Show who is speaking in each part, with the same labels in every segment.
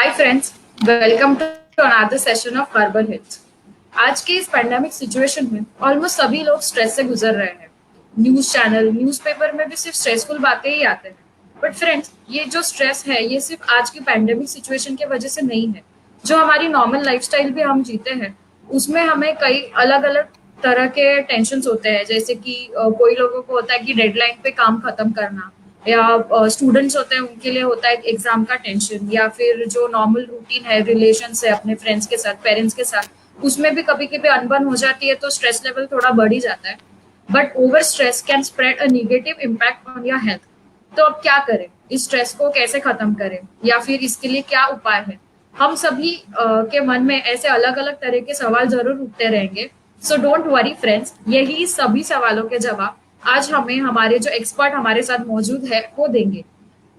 Speaker 1: Hi friends, welcome to another session of Herbal Hits. आज के इस पैंडेमिक सिचुएशन में ऑलमोस्ट सभी लोग स्ट्रेस से गुजर रहे हैं। न्यूज चैनल, न्यूज़पेपर में भी सिर्फ स्ट्रेसफुल बातें ही आते हैं। बट फ्रेंड्स, ये जो स्ट्रेस है ये सिर्फ आज की पैंडेमिक सिचुएशन की वजह से नहीं है। जो हमारी नॉर्मल लाइफस्टाइल भी हम जीते हैं उसमें हमें कई अलग अलग तरह के टेंशन होते हैं। जैसे कि कोई लोगों को होता है कि डेडलाइन पे काम खत्म करना, या स्टूडेंट्स होते हैं उनके लिए होता है एग्जाम का टेंशन, या फिर जो नॉर्मल रूटीन है रिलेशन है अपने फ्रेंड्स के साथ, पेरेंट्स के साथ, उसमें भी कभी कभी अनबन हो जाती है तो स्ट्रेस लेवल थोड़ा बढ़ ही जाता है। But over stress can spread a negative impact on your health. तो अब क्या करें, इस स्ट्रेस को कैसे खत्म करें, या फिर इसके लिए क्या उपाय है? हम सभी के मन में ऐसे अलग अलग तरह के सवाल जरूर उठते रहेंगे। सो डोंट वरी फ्रेंड्स, यही सभी सवालों के जवाब आज हमें हमारे जो एक्सपर्ट हमारे साथ मौजूद है वो देंगे।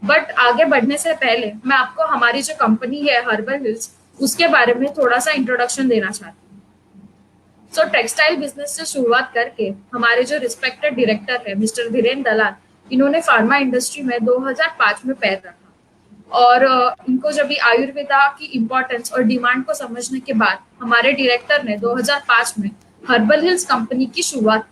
Speaker 1: बट आगे बढ़ने से पहले मैं आपको हमारी जो कंपनी है हर्बल हिल्स, उसके बारे में थोड़ा सा इंट्रोडक्शन देना चाहती हूँ। सो टेक्सटाइल बिजनेस से शुरुआत करके हमारे जो रिस्पेक्टेड डायरेक्टर है मिस्टर धीरेन्द्र दलाल, इन्होंने फार्मा इंडस्ट्री में 2005 में पैर रखा। और इनको जब भी आयुर्वेदा की इम्पोर्टेंस और डिमांड को समझने के बाद हमारे डायरेक्टर ने 2005 में हर्बल हिल्स कंपनी की शुरुआत की।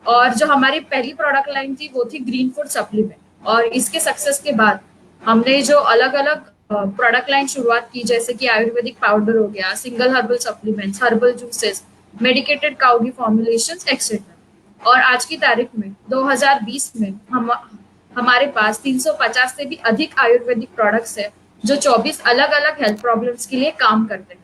Speaker 1: और जो हमारी पहली प्रोडक्ट लाइन थी वो थी ग्रीन फूड सप्लीमेंट। और इसके सक्सेस के बाद हमने जो अलग अलग प्रोडक्ट लाइन शुरुआत की, जैसे कि आयुर्वेदिक पाउडर हो गया, single herbal supplements, herbal juices, medicated cow ghee formulations etcetera. और आज की तारीख में 2020 में हमारे पास 350 से भी अधिक आयुर्वेदिक प्रोडक्ट्स है जो 24 अलग अलग हेल्थ प्रॉब्लम्स के लिए काम करते हैं।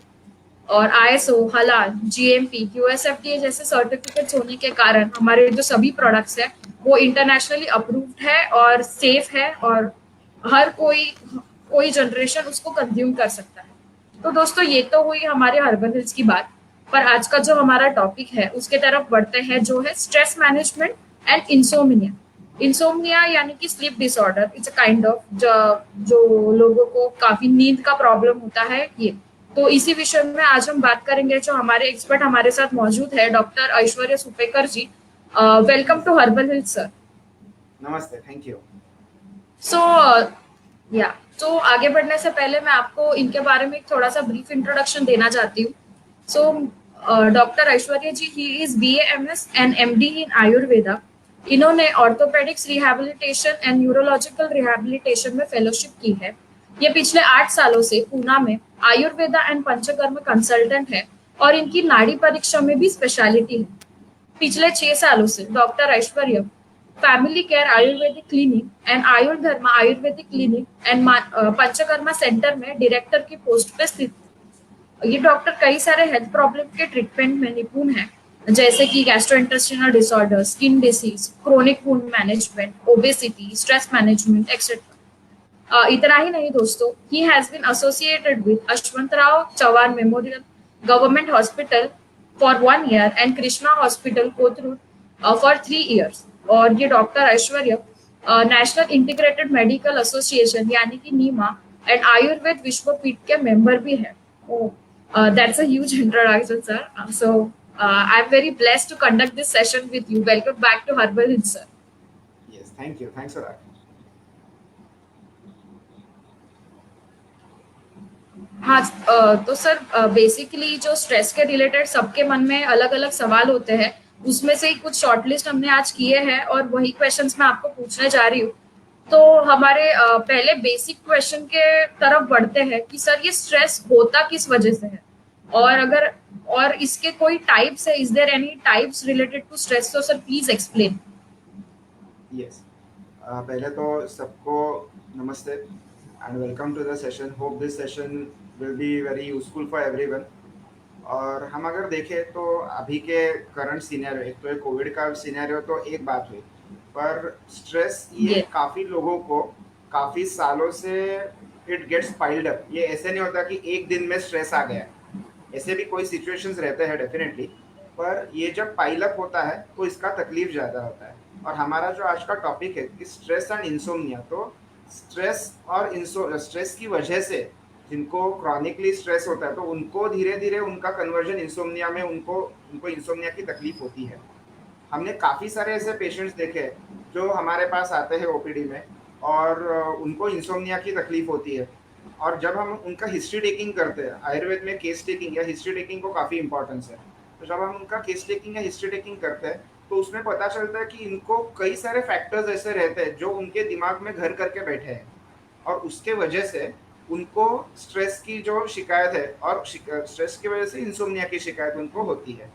Speaker 1: और आईएसओ, हलाल, जीएमपी, यूएसएफडीए जैसे सर्टिफिकेट्स होने के कारण हमारे जो सभी प्रोडक्ट्स है वो इंटरनेशनली अप्रूव्ड है और सेफ है, और हर कोई जनरेशन उसको कंज्यूम कर सकता है। तो दोस्तों, ये तो हुई हमारे हर्बल हिल्स की बात। पर आज का जो हमारा टॉपिक है उसके तरफ बढ़ते हैं, जो है stress management and insomnia. Insomnia यानी कि sleep disorder, it's a kind of जो लोगों को काफी नींद का प्रॉब्लम होता है ये। तो इसी विषय में आज हम बात करेंगे। जो हमारे एक्सपर्ट हमारे साथ मौजूद है doctor Aishwarya Supekar ji. Welcome to Herbal Hills sir.
Speaker 2: नमस्ते, थैंक यू।
Speaker 1: सो या तो आगे बढ़ने से पहले मैं आपको इनके बारे में थोड़ा सा ब्रीफ इंट्रोडक्शन देना चाहती हूँ। So doctor Aishwarya ji, he is BAMS and MD in Ayurveda. इन्होंने orthopaedics rehabilitation and neurological rehabilitation में फेलोशिप की है। ये पिछले 8 सालों से पूना में आयुर्वेदा एंड पंचकर्म कंसल्टेंट है, और इनकी नाड़ी परीक्षा में भी स्पेशलिटी है। पिछले 6 सालों से doctor Aishwarya family care Ayurvedic clinic and Ayurdharma Ayurvedic clinic and Panchakarma centre में डायरेक्टर की पोस्ट पे स्थित। ये डॉक्टर कई सारे हेल्थ प्रॉब्लम के ट्रीटमेंट में निपुण है, जैसे कि gastrointestinal disorder, skin disease, chronic wound management, obesity, stress management etcetera. इतना ही नहीं दोस्तों, he has been associated with Ashwantrao Chauhan memorial government hospital for 1 year and Krishna hospital Kothrud for 3 years। और ये doctor Aishwarya national integrated medical association यानी कि नीमा एंड आयुर्वेद विश्वपीठ के member भी है। That's a huge introduction, sir. So I'm very blessed to conduct this session with you. Welcome back to Herbal Hints, sir.
Speaker 2: Yes, thank you. Thanks for that.
Speaker 1: हाँ, तो sir basically जो stress के related सबके मन में अलग अलग सवाल होते हैं, उसमें से ही कुछ शॉर्टलिस्ट हमने आज किए हैं और वही क्वेश्चंस मैं आपको पूछने जा रही हूँ। तो हमारे पहले बेसिक क्वेश्चन के तरफ बढ़ते हैं कि सर ये स्ट्रेस होता किस वजह से है, और इसके कोई टाइप्स है? Is there any types related to stress? तो सर प्लीज एक्सप्लेन।
Speaker 2: Yes. पहले तो सबको नमस्ते and welcome to the session. Hope this session will be very useful for everyone. और हम अगर देखें तो अभी के करंट सीनेरियो, एक तो कोविड का सीनेरियो तो एक बात हुई, पर स्ट्रेस ये काफ़ी लोगों को काफ़ी सालों से इट गेट्स पाइल्ड अप। ये ऐसे नहीं होता कि एक दिन में स्ट्रेस आ गया, ऐसे भी कोई सिचुएशंस रहते हैं डेफिनेटली, पर ये जब पाइल अप होता है तो इसका तकलीफ ज़्यादा होता है। और हमारा जो आज का टॉपिक है कि स्ट्रेस एंड इंसोम्निया, तो स्ट्रेस और स्ट्रेस की वजह से जिनको क्रॉनिकली स्ट्रेस होता है तो उनको धीरे धीरे उनका कन्वर्जन इंसोम्निया में, उनको इंसोम्निया की तकलीफ होती है। हमने काफ़ी सारे ऐसे पेशेंट्स देखे जो हमारे पास आते हैं ओपीडी में और उनको इंसोम्निया की तकलीफ होती है। और जब हम उनका हिस्ट्री टेकिंग करते हैं, आयुर्वेद में केस टेकिंग या हिस्ट्री टेकिंग को काफ़ी इंपॉर्टेंस है, तो जब हम उनका केस टेकिंग या हिस्ट्री टेकिंग करते हैं तो उसमें पता चलता है कि इनको कई सारे फैक्टर्स ऐसे रहते हैं जो उनके दिमाग में घर करके बैठे हैं, और उसके वजह से उनको स्ट्रेस की जो शिकायत है, और स्ट्रेस की वजह से इंसोम्निया की शिकायत उनको होती है।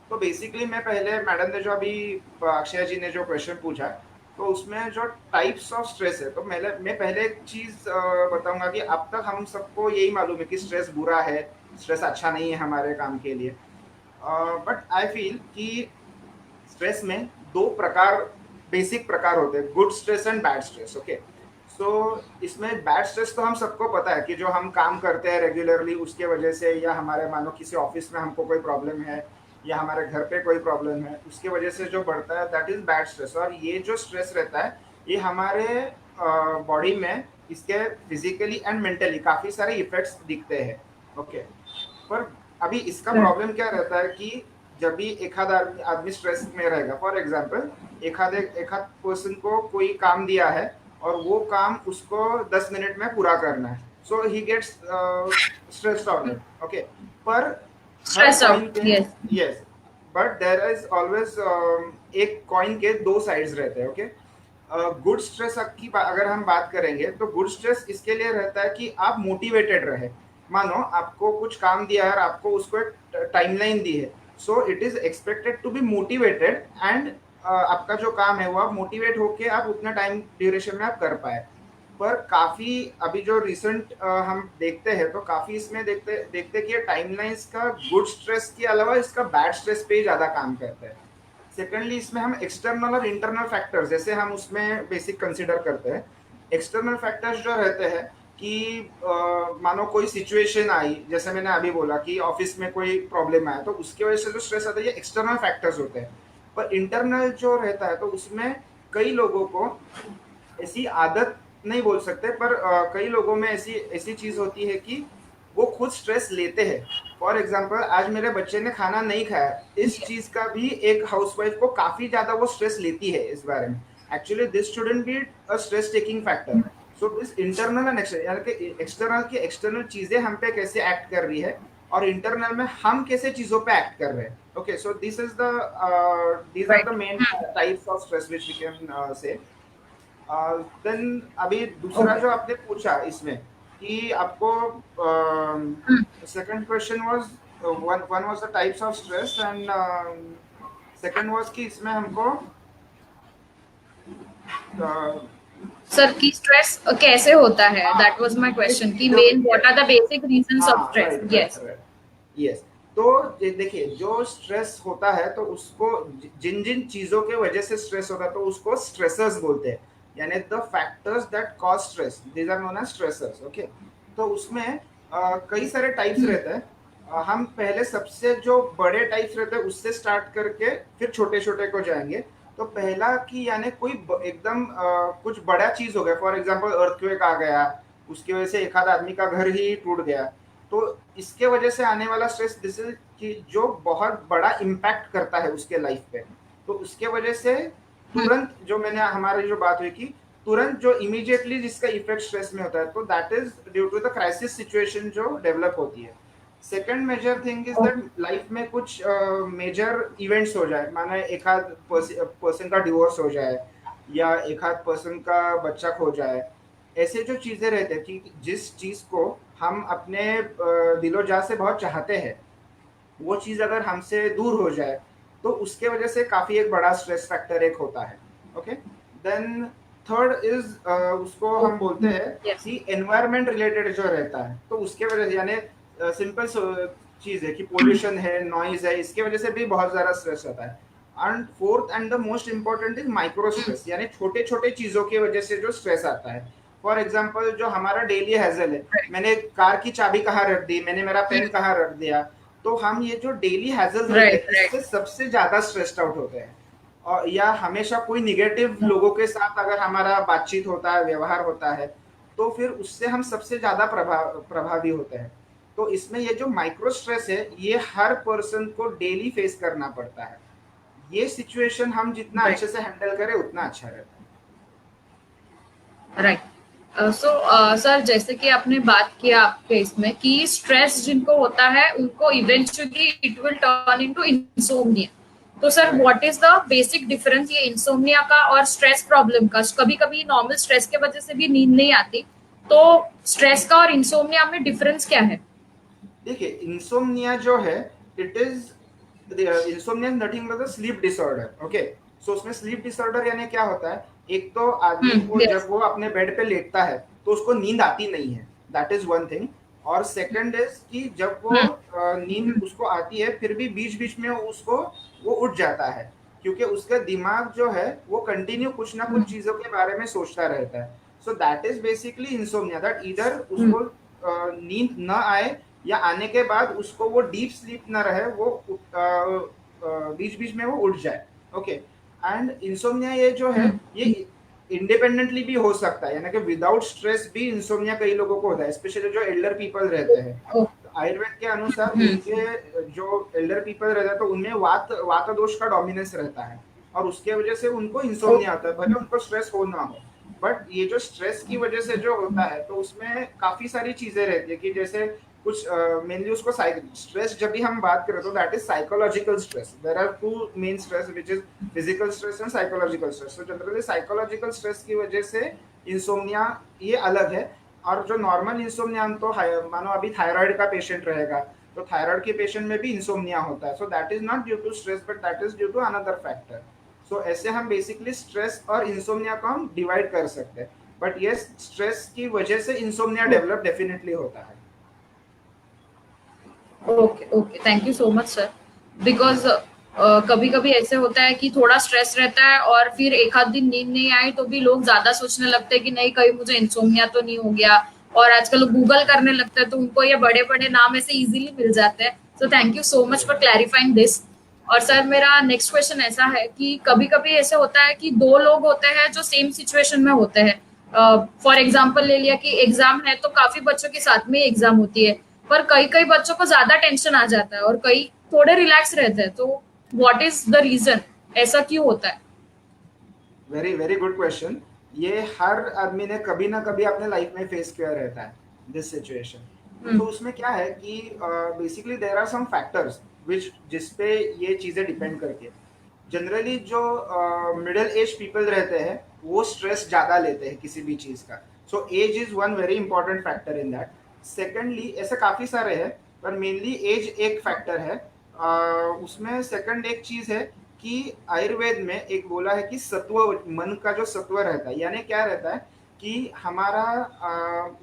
Speaker 2: तो बेसिकली मैं पहले, मैडम ने जो अभी, अक्षय जी ने जो क्वेश्चन पूछा, तो उसमें जो टाइप्स ऑफ स्ट्रेस है, तो मैं पहले एक चीज बताऊंगा कि अब तक हम सबको यही मालूम है कि स्ट्रेस बुरा है, स्ट्रेस अच्छा नहीं है हमारे काम के लिए। बट आई फील कि स्ट्रेस में दो प्रकार, बेसिक प्रकार होते हैं, good stress and bad stress. Okay, so इसमें बैड स्ट्रेस तो हम सबको पता है कि जो हम काम करते हैं रेगुलरली उसके वजह से, या हमारे मानो किसी ऑफिस में हमको कोई प्रॉब्लम है, या हमारे घर पे कोई प्रॉब्लम है, उसके वजह से जो बढ़ता है दैट इज बैड स्ट्रेस। और ये जो स्ट्रेस रहता है ये हमारे बॉडी में इसके फिजिकली एंड मेंटली काफी सारे इफेक्ट्स दिखते हैं। ओके, पर अभी इसका प्रॉब्लम क्या रहता है कि जब भी एक आध आदमी स्ट्रेस में रहेगा, फॉर एग्जांपल एक आध पर्सन को कोई काम दिया है और वो काम उसको 10 मिनट में पूरा करना है, so he gets stressed on it. Okay, पर हर
Speaker 1: Stressed
Speaker 2: कॉइन
Speaker 1: out.
Speaker 2: के,
Speaker 1: Yes.
Speaker 2: Yes, but there is always, एक कॉइन के दो साइड्स रहते हैं। ओके, गुड स्ट्रेस की अगर हम बात करेंगे तो गुड स्ट्रेस इसके लिए रहता है कि आप मोटिवेटेड रहे। मानो आपको कुछ काम दिया है और आपको उसको एक टाइमलाइन दी है, so it is expected to be motivated, and आपका जो काम है वो आप मोटिवेट होके आप उतना टाइम ड्यूरेशन में आप कर पाए। पर काफी अभी जो रिसेंट हम देखते हैं तो काफी इसमें देखते देखते कि टाइमलाइंस का गुड स्ट्रेस के अलावा इसका बैड स्ट्रेस पे ही ज्यादा काम करता है। सेकेंडली इसमें हम एक्सटर्नल और इंटरनल फैक्टर्स जैसे हम उसमें बेसिक कंसिडर करते हैं। एक्सटर्नल फैक्टर्स जो रहते हैं कि मानो कोई सिचुएशन आई, जैसे मैंने अभी बोला कि ऑफिस में कोई प्रॉब्लम आया, तो उसकी वजह से जो स्ट्रेस आता है ये एक्सटर्नल फैक्टर्स होते हैं। पर इंटरनल जो रहता है तो उसमें कई लोगों को ऐसी आदत नहीं बोल सकते, पर कई लोगों में ऐसी ऐसी चीज होती है कि वो खुद स्ट्रेस लेते हैं। फॉर एग्जाम्पल आज मेरे बच्चे ने खाना नहीं खाया, इस चीज का भी एक हाउसवाइफ को काफी ज्यादा वो स्ट्रेस लेती है इस बारे में। Actually this shouldn't be a stress taking factor. So this internal and external, यानी कि एक्सटर्नल की एक्सटर्नल चीजें हम पे कैसे एक्ट कर रही है, और इंटरनल में हम कैसे चीजों पे एक्ट कर रहे हैं। Okay, so this is the these are
Speaker 1: Right.
Speaker 2: The main types of stress which we can say. Then अभी दूसरा
Speaker 1: Okay.
Speaker 2: जो आपने पूछा इसमें कि आपको, second question was, one one was the types of stress, and second was कि इसमें हमको
Speaker 1: सर की स्ट्रेस कैसे होता है,
Speaker 2: हाँ,
Speaker 1: दैट वाज माय क्वेश्चन कि
Speaker 2: जो,
Speaker 1: main what are the basic reasons of
Speaker 2: हाँ,
Speaker 1: stress.
Speaker 2: Right right
Speaker 1: yes.
Speaker 2: Right, yes. तो देखिए जो स्ट्रेस होता है तो उसको, जिन जिन चीजों के वजह से स्ट्रेस होता है तो उसको स्ट्रेसर्स बोलते हैं, यानी the factors that cause stress, these are known as stressors. Okay, तो उसमें कई सारे टाइप्स रहते हैं। हम पहले सबसे जो बड़े टाइप्स रहते हैं उससे स्टार्ट करके फिर छोटे छोटे को जाएंगे। तो पहला कि यानी कोई एकदम कुछ बड़ा चीज हो गया, फॉर एग्जांपल अर्थक्वेक आ गया, उसकी वजह से एक आध आदमी का घर ही टूट गया, तो इसके वजह से आने वाला स्ट्रेस दिस इज कि जो बहुत बड़ा इम्पैक्ट करता है उसके लाइफ पे, तो उसके वजह से तुरंत जो मैंने हमारी जो बात हुई कि तुरंत जो इमीडिएटली जिसका इफेक्ट स्ट्रेस में होता है, तो that is due to the crisis situation जो डेवलप होती है। Second major thing is that life में कुछ मेजर इवेंट्स हो जाए, माना एक आध पर्सन का डिवोर्स हो जाए, या एक आध पर्सन का बच्चा खो जाए, ऐसे जो चीजें रहते हैं कि जिस चीज को हम अपने दिलो-जान से बहुत चाहते हैं, वो चीज अगर हमसे दूर हो जाए तो उसके वजह से काफी एक बड़ा स्ट्रेस फैक्टर एक होता है। ओके, देन थर्ड इज, उसको हम बोलते हैं
Speaker 1: Yes.
Speaker 2: कि एनवायरमेंट रिलेटेड जो रहता है, तो उसके वजह से, यानी सिंपल चीज है कि पोल्यूशन है, नॉइज है, इसके वजह से भी बहुत ज्यादा स्ट्रेस होता है। And fourth and the most important is micro stress, यानी छोटे छोटे चीजों की वजह से जो स्ट्रेस आता है। फॉर एग्जाम्पल जो हमारा डेली हैजल है, मैंने कार की चाबी कहाँ रख दी, मैंने मेरा पेन कहाँ रख दिया, तो हम ये जो डेली हैजल्स रहते
Speaker 1: Right.
Speaker 2: हैं
Speaker 1: Right.
Speaker 2: इससे सबसे ज्यादा स्ट्रेस्ड आउट होते हैं। और या हमेशा कोई निगेटिव लोगों के साथ अगर हमारा बातचीत होता है, व्यवहार होता है, तो फिर उससे हम सबसे ज्यादा प्रभावी होते हैं। तो इसमें ये जो माइक्रो स्ट्रेस है ये हर पर्सन को डेली फेस करना पड़ता है। ये सिचुएशन हम जितना
Speaker 1: Right.
Speaker 2: अच्छे से हैंडल करें उतना अच्छा रहता है।
Speaker 1: Right. सो सर, जैसे कि आपने बात किया आपके इसमें कि स्ट्रेस जिनको होता है उनको eventually it will turn into insomnia. तो sir,
Speaker 2: right.
Speaker 1: What is the basic difference ये इंसोम्निया का और स्ट्रेस प्रॉब्लम का? कभी कभी नॉर्मल स्ट्रेस के वजह से भी नींद नहीं आती, तो स्ट्रेस का और इंसोम्निया में डिफरेंस क्या है?
Speaker 2: देखिए, इंसोम्निया जो है, it is insomnia nothing but the sleep disorder. Okay, so उसमें स्लीप डिसऑर्डर यानी क्या होता है, एक तो आदमी को जब
Speaker 1: यस।
Speaker 2: वो अपने बेड पे लेटता है तो उसको नींद आती नहीं है, दैट इज वन थिंग। और सेकंड इज कि जब वो नींद उसको आती है फिर भी बीच बीच में उसको वो उठ जाता है, क्योंकि उसका दिमाग जो है वो कंटिन्यू कुछ ना कुछ चीजों के बारे में सोचता रहता है। So that is basically insomnia, that इधर उसको नींद न आए या आने के बाद उसको वो डीप स्लीप ना रहे, वो बीच बीच में वो उठ जाए। ओके, एंड इंसोम्निया ये जो है ये इंडिपेंडेंटली भी हो सकता है, यानी कि विदाउट स्ट्रेस भी इंसोम्निया कई लोगों को होता है, स्पेशली जो एल्डर पीपल रहते हैं। तो आयुर्वेद के अनुसार उनके जो एल्डर पीपल रहते हैं तो उनमें वात दोष का डोमिनेंस रहता है, और उसके वजह से उनको इंसोम्निया आता है, भले उनको स्ट्रेस हो ना हो। बट ये जो स्ट्रेस की वजह से जो होता है तो उसमें काफी सारी चीजें रहती है, कि जैसे कुछ मेनली उसको स्ट्रेस जब भी हम बात करें तो that is psychological stress. There are two main stress which is physical stress and psychological stress. तो जनरली साइकोलॉजिकल स्ट्रेस की वजह से इंसोम्निया ये अलग है। और जो नॉर्मल इंसोम्निया, तो मानो अभी थायराइड का पेशेंट रहेगा तो थायराइड के पेशेंट में भी इंसोम्निया होता है, so that is not due to stress but that is due to another factor. So ऐसे हम बेसिकली स्ट्रेस और इंसोम्निया को हम डिवाइड कर सकते हैं, बट ये स्ट्रेस की वजह से इंसोम्निया डेवलप डेफिनेटली होता है।
Speaker 1: Okay okay, thank you so much sir. Because कभी कभी ऐसे होता है कि थोड़ा स्ट्रेस रहता है और फिर एक आध दिन नींद नहीं आई तो भी लोग ज्यादा सोचने लगते हैं कि नहीं, कहीं मुझे इंसोम्निया तो नहीं हो गया। और आजकल लोग गूगल करने लगते हैं तो उनको ये बड़े बड़े नाम ऐसे इजीली मिल जाते हैं। So thank you so much for clarifying this. और सर, मेरा नेक्स्ट क्वेश्चन ऐसा है कि कभी कभी ऐसे होता है कि दो लोग होते हैं जो सेम सिचुएशन में होते हैं। फॉर एग्जाम्पल ले लिया कि एग्जाम है तो काफी बच्चों के साथ में एग्जाम होती है, पर कई कई बच्चों को ज्यादा टेंशन आ जाता है और कई थोड़े रिलैक्स रहते हैं। तो व्हाट इज द रीजन, ऐसा क्यों होता है?
Speaker 2: Very very good question. ये हर आदमी ने कभी ना कभी अपने लाइफ में फेस किया रहता है, दिस सिचुएशन। तो उसमें क्या है कि basically there are some factors which जिसपे ये चीजें डिपेंड करती है। जनरली जो मिडिल एज पीपल रहते हैं वो स्ट्रेस ज्यादा लेते हैं किसी भी चीज का, so age is one very important factor in that. Secondly ऐसे काफी सारे हैं, पर मेनली एज एक फैक्टर है। उसमें सेकंड एक चीज है कि आयुर्वेद में एक बोला है कि सत्व, मन का जो सत्व रहता है, यानी क्या रहता है कि हमारा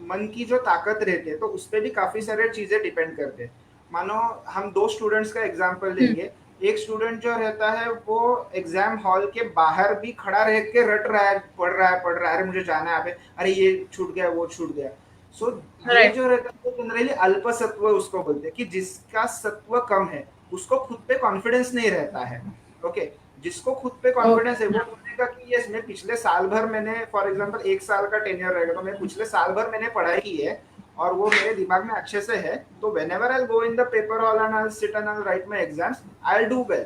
Speaker 2: मन की जो ताकत रहती है तो उस पर भी काफी सारे चीजें डिपेंड करते हैं। मानो हम दो स्टूडेंट्स का एग्जाम्पल लेंगे। एक स्टूडेंट जो रहता है वो एग्जाम हॉल के बाहर भी खड़ा रह के रट रहा है, पढ़ रहा है, अरे मुझे जाना है, अरे ये छूट गया वो छूट गया। सो ये
Speaker 1: राइट।
Speaker 2: जो रहता है तो जनरली अल्प सत्व उसको बोलते हैं, कि जिसका सत्व कम है उसको खुद पे कॉन्फिडेंस नहीं रहता है। ओके, जिसको खुद पे कॉन्फिडेंस है वो बोलेगा कि यस, मैं पिछले साल भर मैंने, फॉर एग्जांपल एक साल का टेन्योर रहेगा तो मैं पिछले साल भर मैंने पढ़ाई की है और वो मेरे दिमाग में अच्छे से है, तो whenever I go in the paper hall and I sit and I right my exams, I do well.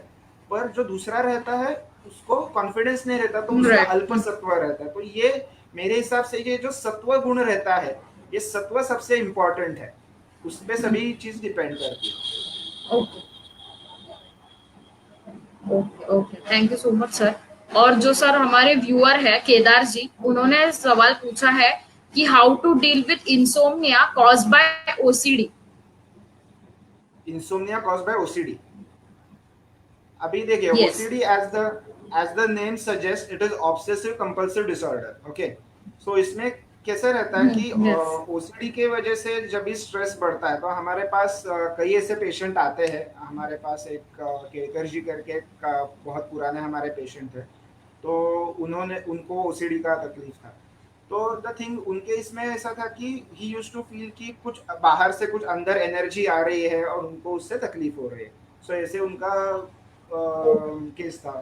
Speaker 2: पर जो दूसरा रहता है उसको कॉन्फिडेंस नहीं रहता, तो उसका
Speaker 1: राइट।
Speaker 2: अल्प सत्व रहता है। तो ये मेरे हिसाब से ये जो सत्व गुण रहता है, ये सत्व सबसे इंपॉर्टेंट है, उस पर सभी चीज डिपेंड करती है।
Speaker 1: Okay okay okay, thank you so much sir. और जो सर हमारे व्यूअर है केदार जी, उन्होंने सवाल पूछा है कि how to deal with insomnia caused by OCD.
Speaker 2: Insomnia caused by OCD. अभी देखिए,
Speaker 1: yes.
Speaker 2: OCD as the name suggest, it is obsessive compulsive disorder. Okay, so इसमें कैसे रहता है कि
Speaker 1: यस।
Speaker 2: ओसीडी के वजह से जब भी स्ट्रेस बढ़ता है तो हमारे पास कई ऐसे पेशेंट आते हैं। हमारे पास एक केकर जी करके बहुत पुराने हमारे पेशेंट थे, तो उन्होंने उनको ओसीडी का तकलीफ था। तो द थिंग उनके इसमें ऐसा था कि ही यूज्ड टू फील कि कुछ बाहर से कुछ अंदर एनर्जी आ रही है और उनको उससे तकलीफ हो रही है। सो ऐसे उनका केस था।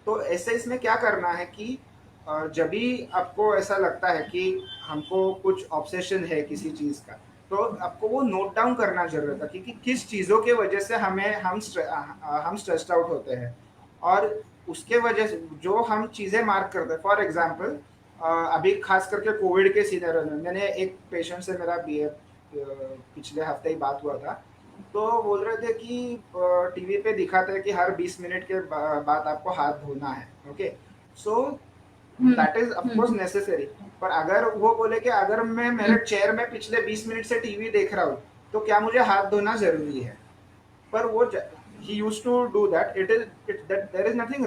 Speaker 2: तो ऐसे इसमें क्या करना है कि जब भी आपको ऐसा लगता है कि हमको कुछ ऑब्सेशन है किसी चीज का, तो आपको वो नोट डाउन करना जरूरत है कि किस चीजों के वजह से हम स्ट्रेस्ड आउट होते हैं, और उसके वजह से जो हम चीजें मार्क करते हैं। फॉर एग्जाम्पल अभी खास करके कोविड के सीनियर में मैंने एक पेशेंट से मेरा पिछले हफ्ते ही बात हुआ था। तो बोल रहे थे कि टीवी पे दिखाते हैं कि हर 20 मिनट के बाद आपको हाथ धोना है। Okay, so
Speaker 1: hmm
Speaker 2: that is of course
Speaker 1: hmm
Speaker 2: necessary. पर अगर वो बोले कि अगर मैं मेरे
Speaker 1: हम्म
Speaker 2: चेयर में पिछले 20 मिनट से टीवी देख रहा हूँ तो क्या मुझे हाथ धोना जरूरी है? पर वो he used to do that. That there is nothing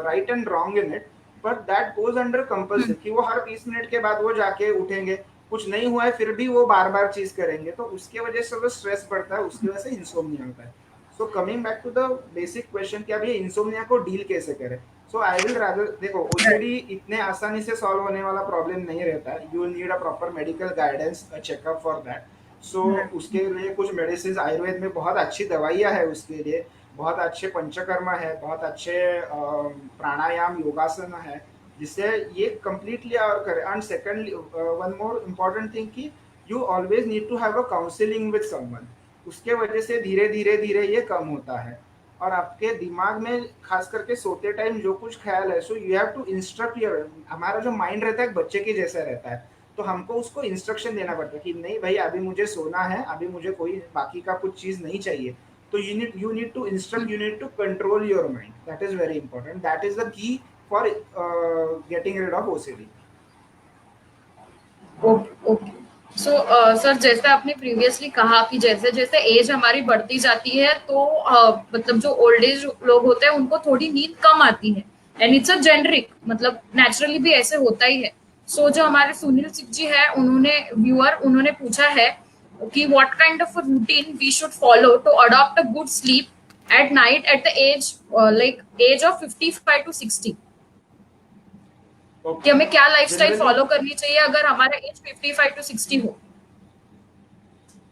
Speaker 2: right and wrong in it, but that goes under
Speaker 1: hmm
Speaker 2: compulsive कि वो हर 20 मिनट के बाद वो जाके उठेंगे, कुछ नहीं हुआ है फिर भी वो बार बार चीज करेंगे, तो उसके वजह से वो स्ट्रेस बढ़ता है, उसकी वजह से इंसोम्निया होता है। So coming back to the basic question कि अब ये इंसोम्निया को डील कैसे करें। सो आई विल रादर, देखो ओसीडी इतने आसानी से सॉल्व होने वाला प्रॉब्लम नहीं रहता है। You need a proper medical guidance, a checkup for that. So उसके लिए कुछ मेडिसिन, आयुर्वेद में बहुत अच्छी दवाइयाँ है उसके लिए, बहुत अच्छे पंचकर्मा है, बहुत अच्छे प्राणायाम योगासन है, जिससे ये कंप्लीटली और करे। And secondly one more important thing कि you always need to have a counselling with someone. उसके वजह से धीरे धीरे धीरे ये कम होता है। और आपके दिमाग में खास करके सोते टाइम जो कुछ ख्याल है, so you have to instruct your, हमारा जो माइंड रहता है बच्चे के जैसा रहता है, तो हमको उसको इंस्ट्रक्शन देना पड़ता है कि नहीं भाई अभी मुझे सोना है, अभी मुझे कोई बाकी का कुछ चीज नहीं चाहिए। तो you need to instruct, you need to control your mind. That is very important. That is the key for getting rid of OCD.
Speaker 1: Okay okay. So sir, जैसे आपने प्रीवियसली कहा कि जैसे जैसे एज हमारी बढ़ती जाती है तो मतलब जो ओल्ड एज लोग होते हैं उनको थोड़ी नींद कम आती है, एंड इट्स अ जेनरिक, मतलब नेचुरली भी ऐसे होता ही है। सो जो हमारे सुनील सिंह जी है, उन्होंने पूछा है कि what kind of routine we should follow to adopt a good sleep at night at the age like age of 55 to 60, कि
Speaker 2: Okay.
Speaker 1: हमें क्या लाइफस्टाइल
Speaker 2: Generally,
Speaker 1: फॉलो करनी चाहिए अगर हमारा एज 55 to 60 हो।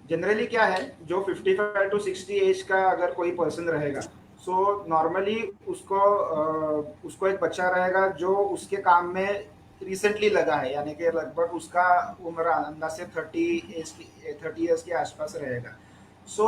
Speaker 2: जनरली क्या है, जो 55 to 60 एज का अगर कोई पर्सन रहेगा, सो नॉर्मली उसको एक बच्चा रहेगा जो उसके काम में रिसेंटली लगा है, यानी कि लगभग उसका उम्र अंदाज से 30 ईयर्स के आसपास रहेगा। सो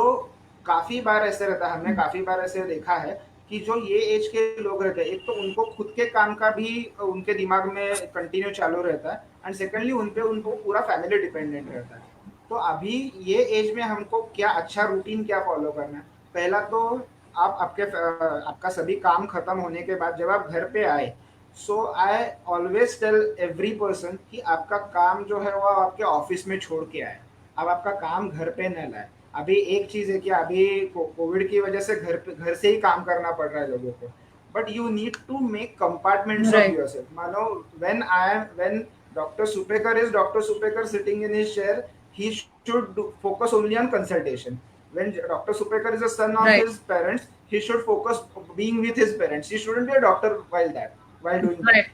Speaker 2: काफ़ी बार ऐसे रहता है, हमने काफ़ी बार ऐसे देखा है कि जो ये एज के लोग रहते हैं, एक तो उनको खुद के काम का भी उनके दिमाग में कंटिन्यू चालू रहता है, एंड सेकेंडली उनको पूरा फैमिली डिपेंडेंट रहता है। तो अभी ये एज में हमको क्या अच्छा रूटीन क्या फॉलो करना है? पहला तो आपका सभी काम खत्म होने के बाद जब आप घर पे आए, so I always tell every person कि आपका काम जो है वो आपके ऑफिस में छोड़ के आए, अब आपका काम घर पे न लाए। अभी एक चीज है कि अभी कोविड की वजह से घर से ही काम करना पड़ रहा है लोगों को, but you need to make compartments of
Speaker 1: right
Speaker 2: yourself. मानो when doctor Supekar sitting in his chair, he should focus only on consultation. When Dr. Supekar is a son of
Speaker 1: right
Speaker 2: his parents, he should focus being with his parents. He shouldn't be a doctor while doing that.
Speaker 1: Right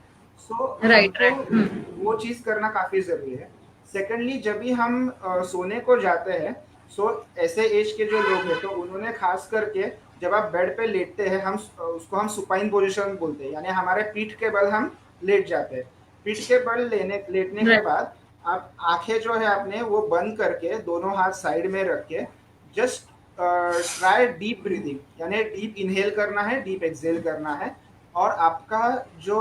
Speaker 2: So
Speaker 1: right
Speaker 2: हमको
Speaker 1: right
Speaker 2: वो चीज करना काफी जरूरी है। Secondly, जब भी हम सोने को जाते हैं, सो ऐसे एज के जो लोग हैं तो उन्होंने खास करके जब आप बेड पे लेटते हैं, उसको हम सुपाइन पोजिशन बोलते हैं, यानी हमारे पीठ के बल हम लेट जाते हैं। पीठ के बल लेटने के
Speaker 1: राइट
Speaker 2: बाद आप आंखें जो है आपने वो बंद करके दोनों हाथ साइड में रख के जस्ट ट्राई डीप ब्रीदिंग, यानी डीप इनहेल करना है, डीप एक्सहेल करना है। और आपका जो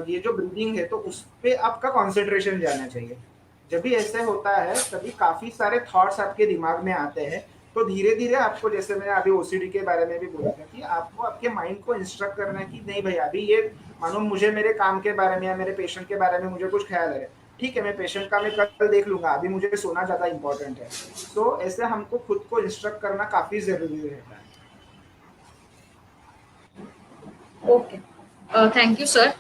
Speaker 2: ये जो ब्रीदिंग है तो उस पर आपका कॉन्सेंट्रेशन जाना चाहिए। जब भी ऐसे होता है तभी काफी सारे थॉट्स आपके दिमाग में आते हैं। तो धीरे धीरे आपको, जैसे मैंने अभी ओसीडी के बारे में भी बोला था, कि आपको आपके माइंड को इंस्ट्रक्ट करना है कि नहीं भाई अभी ये, मानो मुझे मेरे काम के बारे में या मेरे पेशेंट के बारे में मुझे कुछ ख्याल है, ठीक है मैं पेशेंट का मैं कल देख लूंगा, अभी मुझे सोना ज्यादा इंपॉर्टेंट है। तो ऐसे हमको खुद को इंस्ट्रक्ट करना काफी जरूरी रहता है।
Speaker 1: Okay, thank you sir.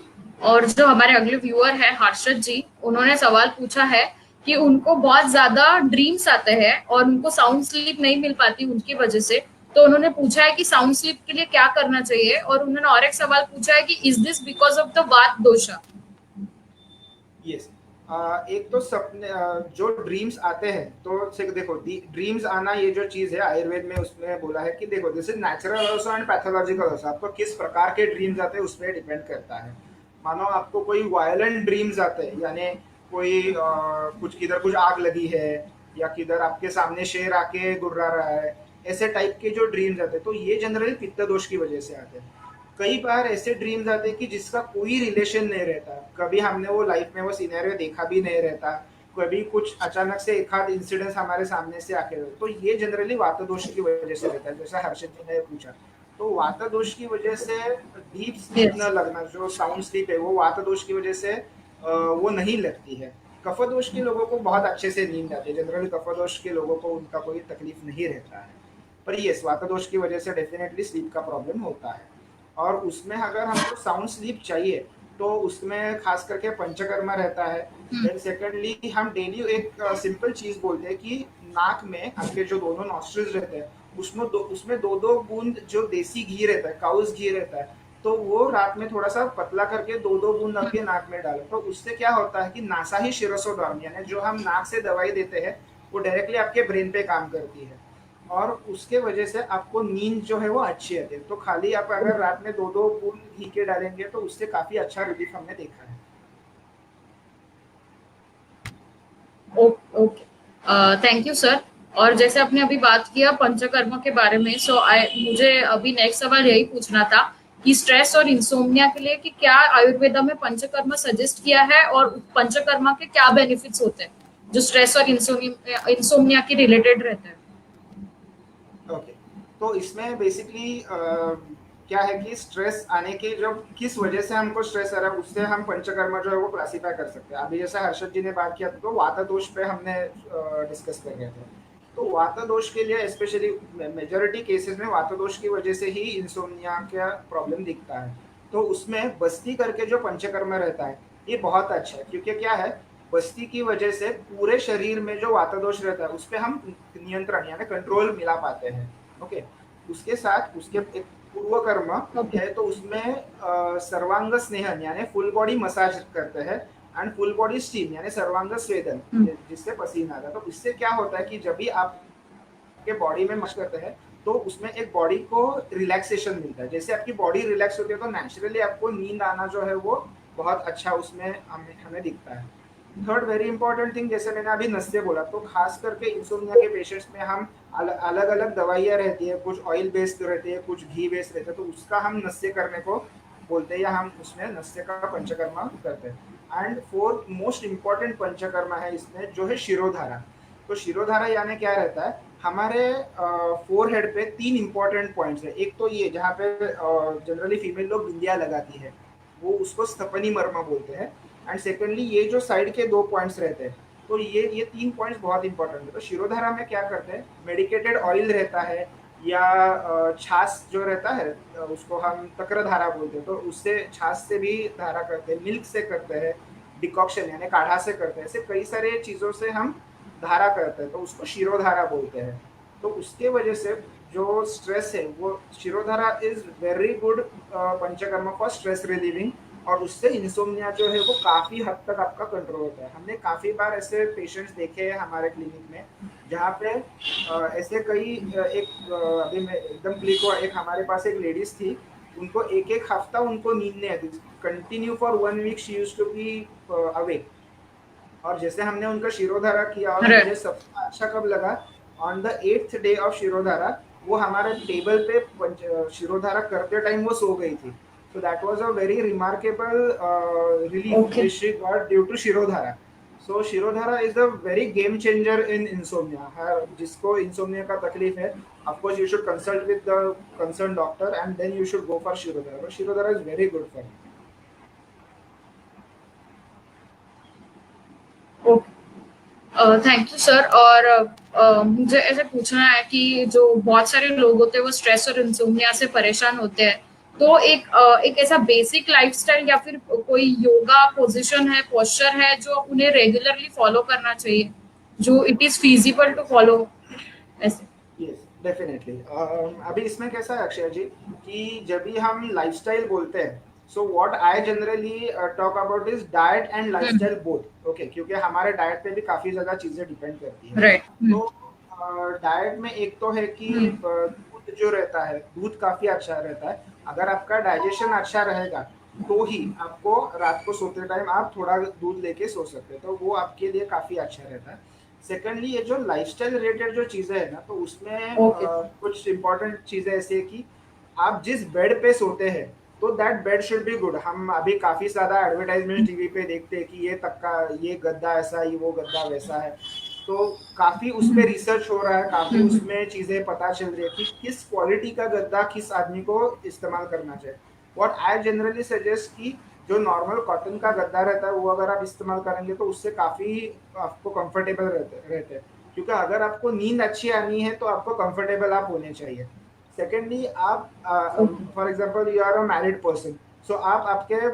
Speaker 1: और जो हमारे अगले व्यूअर है हर्षद जी, उन्होंने सवाल पूछा है कि उनको बहुत ज्यादा ड्रीम्स आते हैं और उनको साउंड स्लीप नहीं मिल पाती उनकी वजह से। तो उन्होंने पूछा है कि साउंड स्लीप के लिए क्या करना चाहिए, और उन्होंने और एक सवाल पूछा है कि is this because of the वात दोषा।
Speaker 2: यस, एक तो सपने जो ड्रीम्स आते हैं, तो से देखो ड्रीम्स आना ये जो चीज है आयुर्वेद में उसमें बोला है कि देखो this is natural also and pathological also. आपको किस प्रकार के ड्रीम्स आते हैं उस पर डिपेंड करता है। मानो आपको कोई वायलेंट ड्रीम्स आते हैं, यानी कोई कुछ किधर कुछ आग लगी है या किधर आपके सामने शेर आके गुर्रा रहा है, ऐसे टाइप के जो ड्रीम्स आते हैं तो ये जनरली पित्त दोष की वजह से आते हैं। कई बार ऐसे ड्रीम्स आते हैं कि जिसका कोई रिलेशन नहीं रहता, कभी हमने वो लाइफ में वो सिनेरियो देखा भी नहीं रहता, कभी कुछ अचानक से एक आध इंसिडेंस हमारे सामने से आके, तो ये जनरली वात दोष की वजह से रहता है, जैसा हर्षित जी ने पूछा। तो वात दोष की वजह से डीप स्लीप न
Speaker 1: यस।
Speaker 2: लगना, जो साउंड स्लीप है वो वात दोष की वजह से वो नहीं लगती है। कफ दोष के लोगों को बहुत अच्छे से नींद आती है, जनरली कफ दोष के लोगों को उनका कोई तकलीफ नहीं रहता है। पर ये वात दोष की वजह से डेफिनेटली स्लीप का प्रॉब्लम होता है। और उसमें अगर हमको साउंड स्लीप चाहिए तो उसमें खास करके पंचकर्मा रहता है। देन सेकेंडली हम डेली एक सिंपल चीज बोलते हैं कि नाक में आपके जो दोनों नॉस्ट्रिल्स रहते हैं उसमें दो दो बूंद जो देसी घी रहता है, काउस घी रहता है, तो वो रात में थोड़ा सा पतला करके दो दो बूंद आपके नाक में डालो। तो उससे क्या होता है कि नासा ही शिरोसोडर्म, यानी जो हम नाक से दवाई देते हैं वो डायरेक्टली आपके ब्रेन पे काम करती है, और उसके वजह से आपको नींद जो है वो अच्छी आती है। तो खाली आप अगर रात में दो दो बूंद घी के डालेंगे तो उससे काफी अच्छा रिलीफ हमने देखा है।
Speaker 1: Okay, thank you sir. और जैसे आपने अभी बात किया पंचकर्मा के बारे में, सो मुझे अभी नेक्स्ट सवाल यही पूछना था कि स्ट्रेस और इंसोम्निया के लिए कि क्या आयुर्वेदा में पंचकर्मा सजेस्ट किया है और पंचकर्मा के क्या बेनिफिट्स होते हैं जो स्ट्रेस और इंसोम्निया के रिलेटेड रहते हैं।
Speaker 2: ओके, तो इसमें बेसिकली क्या है कि स्ट्रेस आने के जब किस वजह से हमको स्ट्रेस आ रहा है उससे हम पंचकर्मा जो है वो क्लासीफाई कर सकते हैं। अभी जैसा हर्षद जी ने बात किया तो वात दोष पे हमने डिस्कस कर रहे थे। तो वात दोष के लिए स्पेशली मेजोरिटी केसेस में वात दोष की वजह से ही इंसोम्निया का प्रॉब्लम दिखता है। तो उसमें बस्ती करके जो पंचकर्मा रहता है ये बहुत अच्छा है, क्योंकि क्या है, बस्ती की वजह से पूरे शरीर में जो वात दोष रहता है उस पर हम नियंत्रण यानी कंट्रोल मिला पाते हैं। ओके, उसके साथ उसके एक पूर्व कर्म
Speaker 1: ओके।
Speaker 2: है, तो उसमें सर्वांग स्नेहन यानी फुल बॉडी मसाज करते हैं, एंड फुल बॉडी स्टीम यानी सर्वांग स्वेदन, जिससे पसीना आता है। तो इससे क्या होता है कि जब भी आपके बॉडी में मसाज करते हैं तो उसमें एक बॉडी को रिलैक्सेशन मिलता है। जैसे आपकी बॉडी रिलैक्स होती है तो नेचुरली आपको नींद आना जो है वो बहुत अच्छा उसमें हमें दिखता है। थर्ड वेरी इंपॉर्टेंट थिंग, जैसे मैंने अभी नस्ते बोला, तो खास करके इंसोम्निया के पेशेंट्स में हम अलग अलग दवाइयाँ रहती है, कुछ ऑयल बेस्ड रहती है, कुछ घी बेस्ड रहता है, तो उसका हम नस्ते करने को बोलते हैं या हम उसमें नस्ते का पंचकर्मा करते हैं। And fourth most important panchakarma है इसमें जो है शिरोधारा। तो शिरोधारा यानी क्या रहता है, हमारे फोर हेड पे तीन इंपॉर्टेंट पॉइंट्स है। एक तो ये जहाँ पे जनरली फीमेल लोग बिंदिया लगाती है, वो उसको स्थपनी मर्मा बोलते हैं। एंड सेकेंडली ये जो साइड के दो पॉइंट्स रहते हैं, तो ये तीन पॉइंट्स बहुत इंपॉर्टेंट है। तो शिरोधारा में क्या करते हैं, मेडिकेटेड ऑयल रहता है या छाछ जो रहता है उसको हम तक्रधारा बोलते हैं, तो उससे छाछ से भी धारा करते हैं, मिल्क से करते हैं, डिकॉक्शन यानी काढ़ा से करते हैं, ऐसे कई सारे चीज़ों से हम धारा करते हैं, तो उसको शिरोधारा बोलते हैं। तो उसके वजह से जो स्ट्रेस है वो shirodhara is very good panchakarma for stress relieving, और उससे इंसोम्निया जो है वो काफ़ी हद तक आपका कंट्रोल होता है। हमने काफ़ी बार ऐसे पेशेंट्स देखे हैं हमारे क्लिनिक में जहाँ पे ऐसे कई अभी मैं एकदम क्लिक हुआ, एक हमारे पास एक लेडीज थी, उनको एक एक हफ्ता उनको नींद नहीं आती, continue for 1 week she used to be awake. और जैसे हमने उनका शिरोधारा किया और मुझे सबसे अच्छा कब लगा, on the 8th day of shirodhara वो हमारे टेबल पे शिरोधारा करते टाइम वो सो गई थी। So that was a very remarkable relief
Speaker 1: Okay.
Speaker 2: which she got due to Shirodhara. So Shirodhara is a very game changer in insomnia. जिसको insomnia का तकलीफ है, of course you should consult with the concerned doctor and then you should go for Shirodhara. But Shirodhara is very good for you.
Speaker 1: Thank you sir. और मुझे ऐसे पूछना है कि जो बहुत सारे लोग होते हैं वो स्ट्रेस और इंसोम्निया से परेशान होते हैं, तो एक ऐसा बेसिक लाइफस्टाइल या फिर कोई योगा पोजीशन है, पोस्चर है जो उन्हें रेगुलरली फॉलो करना चाहिए, जो it is feasible to follow ऐसे।
Speaker 2: Yes, definitely. अभी इसमें कैसा है अक्षय जी कि जब भी हम लाइफस्टाइल बोलते हैं, so what I generally talk about is diet and lifestyle both. Okay, क्योंकि हमारे डाइट पे भी काफी ज्यादा चीजें डिपेंड करती है।
Speaker 1: राइट।
Speaker 2: तो डाइट में एक तो है कि दूध जो रहता है, दूध काफी अच्छा रहता है। अगर आपका डाइजेशन अच्छा रहेगा तो ही आपको रात को सोते टाइम आप थोड़ा दूध लेके सो सकते हैं, तो वो आपके लिए काफी अच्छा रहता है। सेकेंडली ये जो लाइफस्टाइल रिलेटेड जो चीजें है ना, तो उसमें
Speaker 1: Okay.
Speaker 2: कुछ इंपॉर्टेंट चीजें ऐसी है कि आप जिस बेड पे सोते हैं तो that bed should be good. हम अभी काफी ज्यादा एडवर्टाइजमेंट टीवी पे देखते हैं कि ये तक का ये गद्दा ऐसा, ये वो गद्दा वैसा है। तो काफी उस पे रिसर्च हो रहा है, काफी उसमें चीजें पता चल रही है कि किस क्वालिटी का गद्दा किस आदमी को इस्तेमाल करना चाहिए। व्हाट आई जनरली सजेस्ट कि जो नॉर्मल कॉटन का गद्दा रहता है वो अगर आप इस्तेमाल करेंगे तो उससे काफी आपको कंफर्टेबल रहते हैं। क्योंकि अगर आपको नींद अच्छी आनी है तो आपको कंफर्टेबल आप होने चाहिए। सेकेंडली, आप for example you are a married person, so आप आपके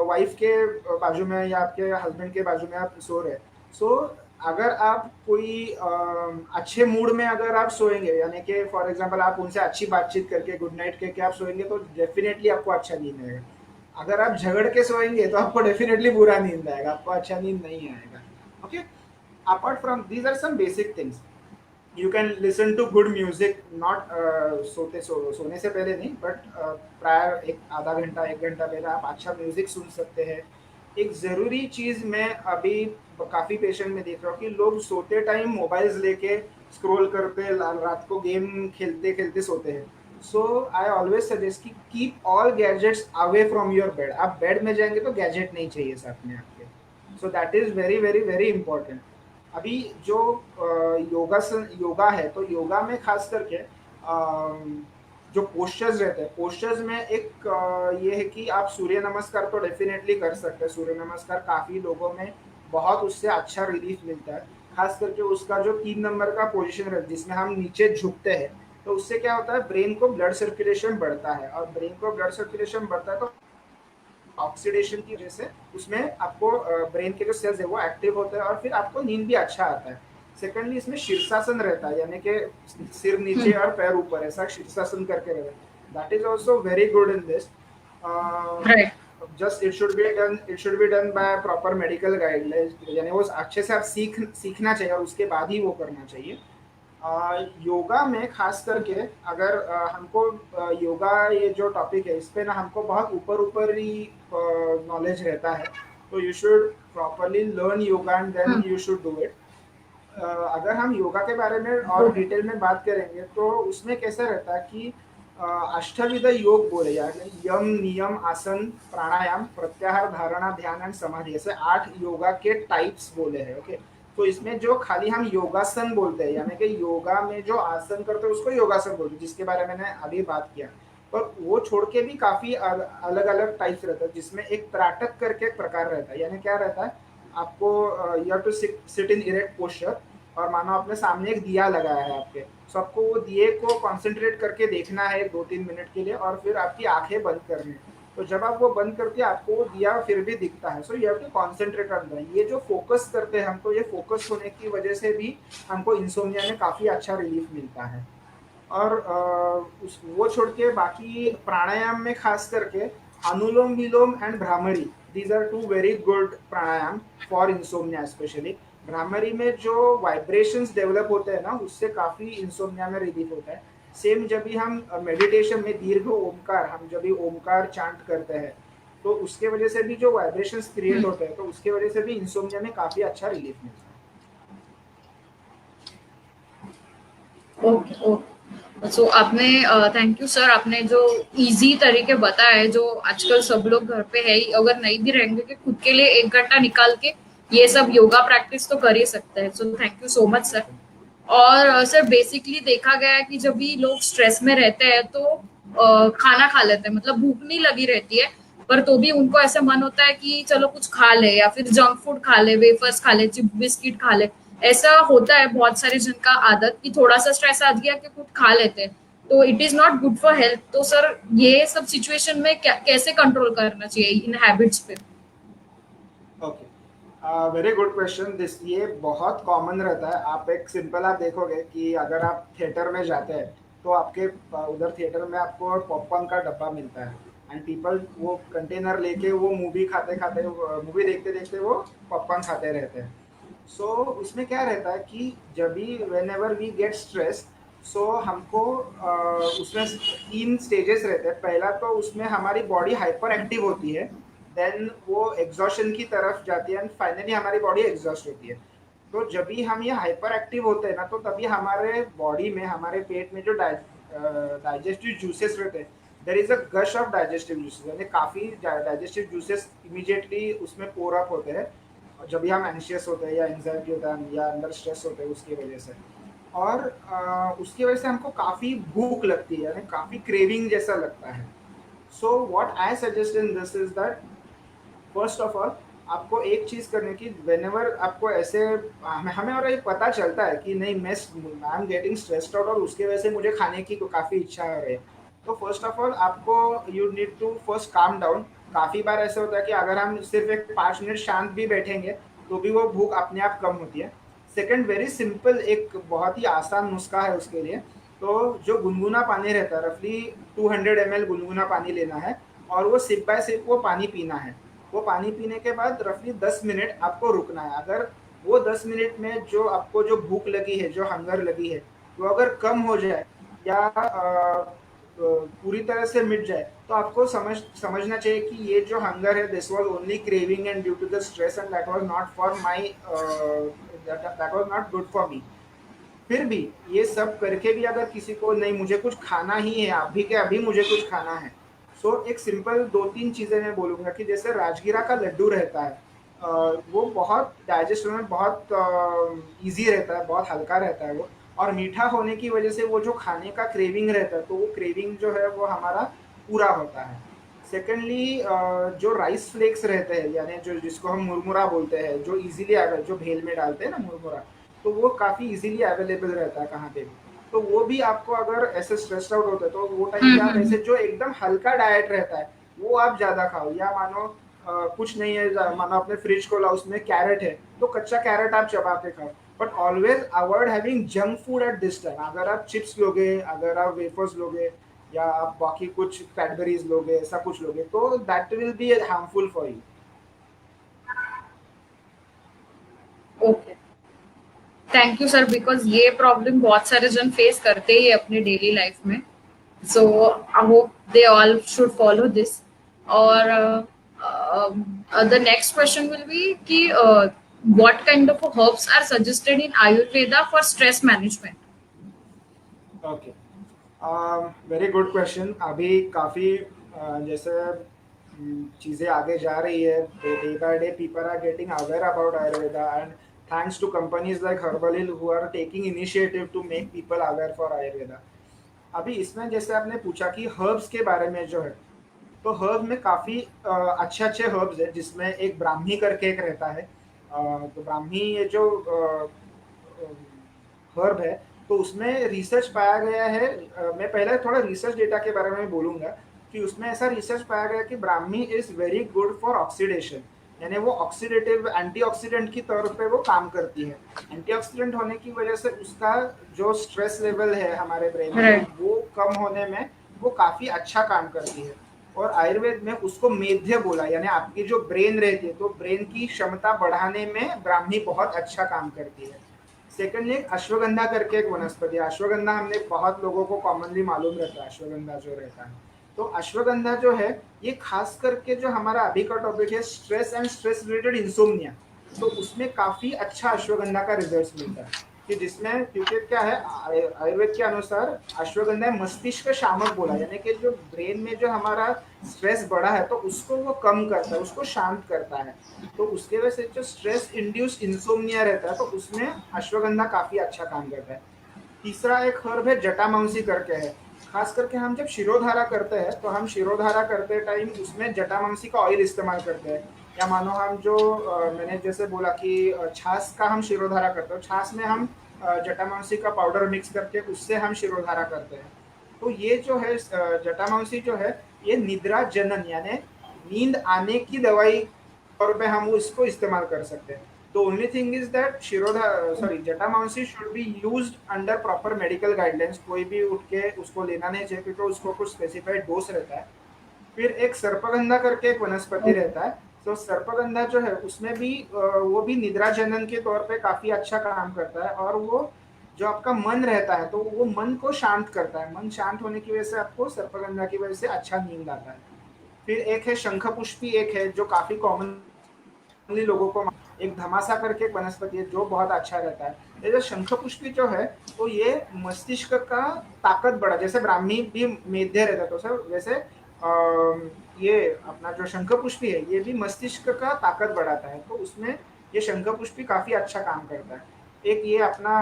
Speaker 2: वाइफ के बाजू में या आपके हस्बैंड के बाजू में आप सो रहे हैं। सो अगर आप कोई अच्छे मूड में अगर आप सोएंगे, यानी कि फॉर एग्जांपल आप उनसे अच्छी बातचीत करके गुड नाइट करके आप सोएंगे तो डेफिनेटली आपको अच्छा नींद आएगा। अगर आप झगड़ के सोएंगे तो आपको डेफिनेटली बुरा नींद आएगा, आपको अच्छा नींद नहीं आएगा। Okay, apart from these are some basic things. You can listen to good music, not सोने से पहले नहीं, बट प्रायर एक आधा घंटा एक घंटा पहले आप अच्छा म्यूजिक सुन सकते हैं। एक ज़रूरी चीज़ मैं अभी काफ़ी पेशेंट में देख रहा हूँ कि लोग सोते टाइम मोबाइल्स लेके स्क्रॉल करते, रात को गेम खेलते खेलते सोते हैं। सो आई ऑलवेज सजेस्ट कि keep all gadgets away from your bed. आप बेड में जाएंगे तो गैजेट नहीं चाहिए साथ में आपके। So that is very very very important. अभी जो योगा है, तो योगा में खास करके जो पोस्चर्स रहते हैं, पोस्चर्स में एक ये है कि आप सूर्य नमस्कार तो डेफिनेटली कर सकते हैं। सूर्य नमस्कार काफ़ी लोगों में बहुत उससे अच्छा रिलीफ मिलता है। खास करके उसका जो 3 नंबर का पोजीशन रहता है जिसमें हम नीचे झुकते हैं, तो उससे क्या होता है, ब्रेन को ब्लड सर्कुलेशन बढ़ता है, और ब्रेन को ब्लड सर्कुलेशन बढ़ता है तो ऑक्सीडेशन की वजह से उसमें आपको ब्रेन के जो सेल्स है वो एक्टिव होते हैं और फिर आपको नींद भी अच्छा आता है। सेकेंडली, इसमें शीर्षासन रहता है, यानी कि सिर नीचे और पैर ऊपर, ऐसा शीर्षासन करके रहता है। That is also very good in this.
Speaker 1: Right.
Speaker 2: Just it should be done by proper medical guidelines, यानी वो अच्छे से आप सीखना चाहिए और उसके बाद ही वो करना चाहिए। योगा में खास करके अगर हमको योगा ये जो टॉपिक है इस पे ना हमको बहुत ऊपर ऊपर ही नॉलेज रहता है। तो you should properly learn yoga and then you should do it. अगर हम योगा के बारे में और डिटेल में बात करेंगे तो उसमें कैसा रहता है कि अष्टविध योग बोले, यानी यम नियम आसन प्राणायाम प्रत्याहार धारणा ध्यान एंड समाधि, ऐसे 8 योगा के टाइप्स बोले हैं। ओके, तो इसमें जो खाली हम योगासन बोलते हैं, यानी कि योगा में जो आसन करते हैं उसको योगासन बोलते हैं, जिसके बारे में मैंने अभी बात किया। पर वो छोड़ के भी काफी अलग अलग टाइप्स रहता है, जिसमें एक त्राटक करके एक प्रकार रहता है। यानी क्या रहता है, आपको you have to sit in erect posture, और मानो आपने सामने एक दिया लगाया है आपके, सो आपको वो दिए को कंसंट्रेट करके देखना है 2-3 मिनट के लिए, और फिर आपकी आंखें बंद करनी है। तो जब आप वो बंद करते हैं आपको वो दिया फिर भी दिखता है। So you have to concentrate on that. ये जो फोकस करते हैं हम, तो ये फोकस होने की वजह से भी हमको इंसोम्निया में काफ़ी अच्छा रिलीफ मिलता है। और वो छोड़ के बाकी प्राणायाम में खास करके anulom vilom and bhramari, these are 2 very good pranayama for insomnia specially. Bhramari में जो वाइब्रेशंस डेवलप होते हैं ना, उससे काफ़ी इंसोम्निया में रिलीफ होता है। सेम जब भी हम मेडिटेशन में दीर्घ ओमकार, हम जब भी ओमकार चांट करते हैं तो उसके वजह से भी जो वाइब्रेशंस क्रिएट होते हैं, तो उसके वजह से भी इंसोम्निया में काफ़ी अच्छा रिलीफ मिलता है।
Speaker 1: Okay okay. सो आपने थैंक यू सर, आपने जो इजी तरीके बताए जो आजकल सब लोग घर पे है ही, अगर नहीं भी रहेंगे कि खुद के लिए 1 घंटा निकाल के ये सब योगा प्रैक्टिस तो कर ही सकते हैं। So thank you so much sir. और सर बेसिकली देखा गया है कि जब भी लोग स्ट्रेस में रहते हैं तो खाना खा लेते हैं, मतलब भूख नहीं लगी रहती है पर तो भी उनको ऐसा मन होता है कि चलो कुछ खा ले, या फिर जंक फूड खा ले, वेफर्स खा ले, चिप बिस्किट खा ले। ऐसा होता है बहुत सारे जन का आदत कि थोड़ा सा स्ट्रेस आ गया कि कुछ खा लेते हैं, तो it is not good for health. तो सर ये सब सिचुएशन में कैसे कंट्रोल करना चाहिए इन हैबिट्स पे?
Speaker 2: Okay, very good question this. ये बहुत कॉमन रहता है। आप एक सिंपल आप देखोगे कि अगर आप थिएटर में जाते हैं तो आपके उधर थिएटर में आपको पॉपकॉर्न का डब्बा मिलता है, एंड पीपल वो कंटेनर लेके वो मूवी खाते खाते, मूवी देखते देखते वो पॉपकॉर्न खाते रहते हैं। सो उसमें क्या रहता है कि जब भी whenever we get stress, so हमको उसमें 3 स्टेजेस रहते हैं। पहला तो उसमें हमारी बॉडी हाइपर एक्टिव होती है, देन वो एग्जॉशन की तरफ जाती है, एंड फाइनली हमारी बॉडी एग्जॉस्ट होती है। तो जब भी हम ये हाइपर एक्टिव होते हैं ना, तो तभी हमारे बॉडी में, हमारे पेट में जो डाइजेस्टिव जूसेस रहते हैं there is a gush of digestive juices, यानी काफ़ी डाइजेस्टिव जूसेस इमीडिएटली उसमें पोर अप होते हैं जब भी हम एंशियस होते हैं या एंजाइटी होता है या अंदर स्ट्रेस होते हैं उसकी वजह से। और उसकी वजह से हमको काफ़ी भूख लगती है, यानी काफ़ी क्रेविंग जैसा लगता है। So what I suggest in this is that first of all आपको एक चीज करने की, वेनेवर आपको ऐसे हमें और ये पता चलता है कि नहीं मैं I am getting stressed out और उसकी वजह से मुझे खाने की काफी इच्छा हो रही है, तो फर्स्ट ऑफ ऑल आपको you need to first calm down. काफी बार ऐसा होता है कि अगर हम सिर्फ एक 5 मिनट शांत भी बैठेंगे तो भी वो भूख अपने आप कम होती है। सेकंड, वेरी सिंपल, एक बहुत ही आसान नुस्खा है उसके लिए। तो जो गुनगुना पानी रहता है, रफली 200 ml गुनगुना पानी लेना है और वो सिप बाय सिप वो पानी पीना है। वो पानी पीने के बाद रफली 10 मिनट आपको रुकना है। अगर वो 10 मिनट में जो आपको जो भूख लगी है, जो हंगर लगी है, वो अगर कम हो जाए या पूरी तरह से मिट जाए, तो आपको समझना चाहिए कि ये जो हंगर है, this was only craving and due to the stress and that was not for my that was not good for me. फिर भी ये सब करके भी अगर किसी को नहीं मुझे कुछ खाना ही है, अभी के अभी मुझे कुछ खाना है, सो एक सिंपल 2-3 चीज़ें मैं बोलूँगा कि जैसे राजगीरा का लड्डू रहता है, वो बहुत डाइजेस्ट होने में बहुत ईजी रहता है, बहुत हल्का रहता है वो, और मीठा होने की वजह से वो जो खाने का क्रेविंग रहता है, तो वो क्रेविंग जो है वो हमारा पूरा होता है। सेकेंडली, जो राइस फ्लेक्स रहते हैं, यानी जो जिसको हम मुरमुरा बोलते हैं, जो इजीली अगर जो भेल में डालते हैं ना मुरमुरा, तो वो काफ़ी इजीली अवेलेबल रहता है कहाँ पे भी। तो वो भी आपको अगर ऐसे स्ट्रेस्ड आउट होता है तो वो टाइम पे आप
Speaker 1: हम्म।
Speaker 2: ऐसे जो एकदम हल्का डाइट रहता है वो आप ज़्यादा खाओ। या मानो कुछ नहीं है, मानो अपने फ्रिज खोला, उसमें कैरेट है तो कच्चा कैरेट आप चबा के खाओ। But always avoid having junk food at this time. अगर आप चिप्स लोगे, अगर आप वेफर्स लोगे, या आप बाकी कुछ कैडबरीज लोगे, ऐसा कुछ लोगे, तो that will be harmful for you.
Speaker 1: Okay, thank you sir, because ये प्रॉब्लम बहुत सारे जन फेस करते ही है अपने डेली लाइफ में। So I hope they all should follow this. और the next question will be कि what kind of herbs are suggested in Ayurveda for stress management?
Speaker 2: Okay, very good question. अभी काफ़ी जैसे चीज़ें आगे जा रही है, day by day people are getting aware about Ayurveda, and thanks to companies like Herbal Hill who are taking initiative to make people aware for Ayurveda. अभी इसमें जैसे आपने पूछा कि हर्ब्स के बारे में जो है, तो हर्ब में काफ़ी अच्छे अच्छे हर्ब्स है, जिसमें एक ब्राह्मी करके एक रहता है। तो ब्राह्मी ये जो हर्ब है, तो उसमें रिसर्च पाया गया है, मैं पहले थोड़ा रिसर्च डेटा के बारे में बोलूँगा कि उसमें ऐसा रिसर्च पाया गया कि Brahmi is very good for oxidation, यानी वो ऑक्सीडेटिव एंटीऑक्सीडेंट की तौर पे वो काम करती है। एंटीऑक्सीडेंट होने की वजह से उसका जो स्ट्रेस लेवल है हमारे ब्रेन
Speaker 1: Right.
Speaker 2: में वो कम होने में वो काफ़ी अच्छा काम करती है। और आयुर्वेद में उसको मेध्य बोला, यानी आपकी जो ब्रेन रहती है, तो ब्रेन की क्षमता बढ़ाने में ब्राह्मी बहुत अच्छा काम करती है। सेकंडली, अश्वगंधा करके एक वनस्पति है। अश्वगंधा हमने बहुत लोगों को कॉमनली मालूम रहता है, अश्वगंधा जो रहता है। तो अश्वगंधा जो है, ये खास करके जो हमारा अभी का टॉपिक है stress and stress related insomnia, तो उसमें काफ़ी अच्छा अश्वगंधा का रिजल्ट मिलता है। कि जिसमें, क्योंकि क्या है, आयुर्वेद के अनुसार अश्वगंधा मस्तिष्क शामक बोला, यानी कि जो ब्रेन में जो हमारा स्ट्रेस बढ़ा है तो उसको वो कम करता है, उसको शांत करता है। तो उसके वजह से जो स्ट्रेस इंड्यूस इंसोम्निया रहता है, तो उसमें अश्वगंधा काफ़ी अच्छा काम करता है। तीसरा एक हर्ब है जटामांसी करके है। खास करके हम जब शिरोधारा करते हैं, तो हम शिरोधारा करते टाइम उसमें जटामांसी का ऑयल इस्तेमाल करते हैं। या मानो हम जो मैंने जैसे बोला कि छाछ का हम शिरोधारा करते हैं, छाछ में हम जटामांसी का पाउडर मिक्स करके उससे हम शिरोधारा करते हैं। तो ये जो है जटामांसी जो है, ये निद्रा जनन, यानी नींद आने की दवाई तौर पे हम इसको इस्तेमाल कर सकते हैं। तो only thing is that jatamansi should be used under proper medical guidelines. कोई भी उठ के उसको लेना नहीं चाहिए, क्योंकि उसको कुछ स्पेसिफाइड डोज रहता है। फिर एक सर्पगंधा करके एक वनस्पति
Speaker 1: Okay.
Speaker 2: रहता है। तो सर्पगंधा जो है उसमें भी वो भी निद्रा जनन के तौर पे काफी अच्छा काम करता है, और वो जो आपका मन रहता है, तो वो मन को शांत करता है। मन शांत होने की वजह से आपको सर्पगंधा की वजह से अच्छा नींद आता है। फिर एक है शंख पुष्पी, एक है जो काफी कॉमन कॉमनली लोगों को एक धमासा करके एक वनस्पति है जो बहुत अच्छा रहता है। जैसे शंखपुष्पी जो है तो ये मस्तिष्क का ताकत बढ़ा, जैसे ब्राह्मी भी मेध्य रहता है तो सर वैसे ये अपना जो शंखपुष्पी है ये भी मस्तिष्क का ताकत बढ़ाता है, तो उसमें ये शंखपुष्पी काफी अच्छा काम करता है। एक ये अपना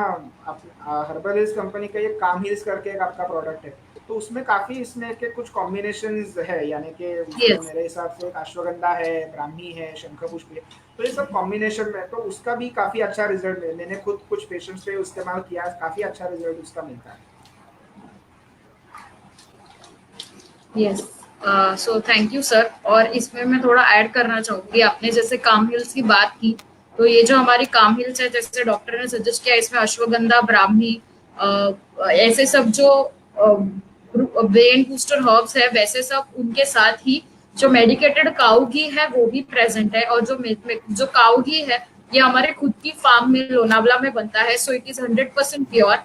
Speaker 2: हर्बल हिल्स कंपनी का ये काम हिल्स करके एक आपका प्रोडक्ट है, तो उसमें काफी इसमें के कुछ कॉम्बिनेशंस है, यानी कि उसमें
Speaker 1: यस।
Speaker 2: मेरे हिसाब से एक अश्वगंधा है, ब्राह्मी है, शंखपुष्पी है, तो ये सब कॉम्बिनेशन में तो उसका भी काफी अच्छा रिजल्ट है। मैंने खुद कुछ पेशेंट्स पे इस्तेमाल किया, काफी अच्छा रिजल्ट उसका मिलता है।
Speaker 1: Yes. So thank you sir. और इसमें मैं थोड़ा ऐड करना चाहूंगी, आपने जैसे काम हिल्स की बात की, तो ये जो हमारी काम हिल्स है जैसे डॉक्टर ने सजेस्ट किया, इसमें अश्वगंधा, ब्राह्मी, ऐसे सब जो ब्रेन बूस्टर हर्ब्स है, वैसे सब उनके साथ ही जो मेडिकेटेड काऊ घी है वो भी प्रेजेंट है। और जो काऊ घी है ये हमारे खुद की फार्म में लोनावला में बनता है, so it is 100% pure.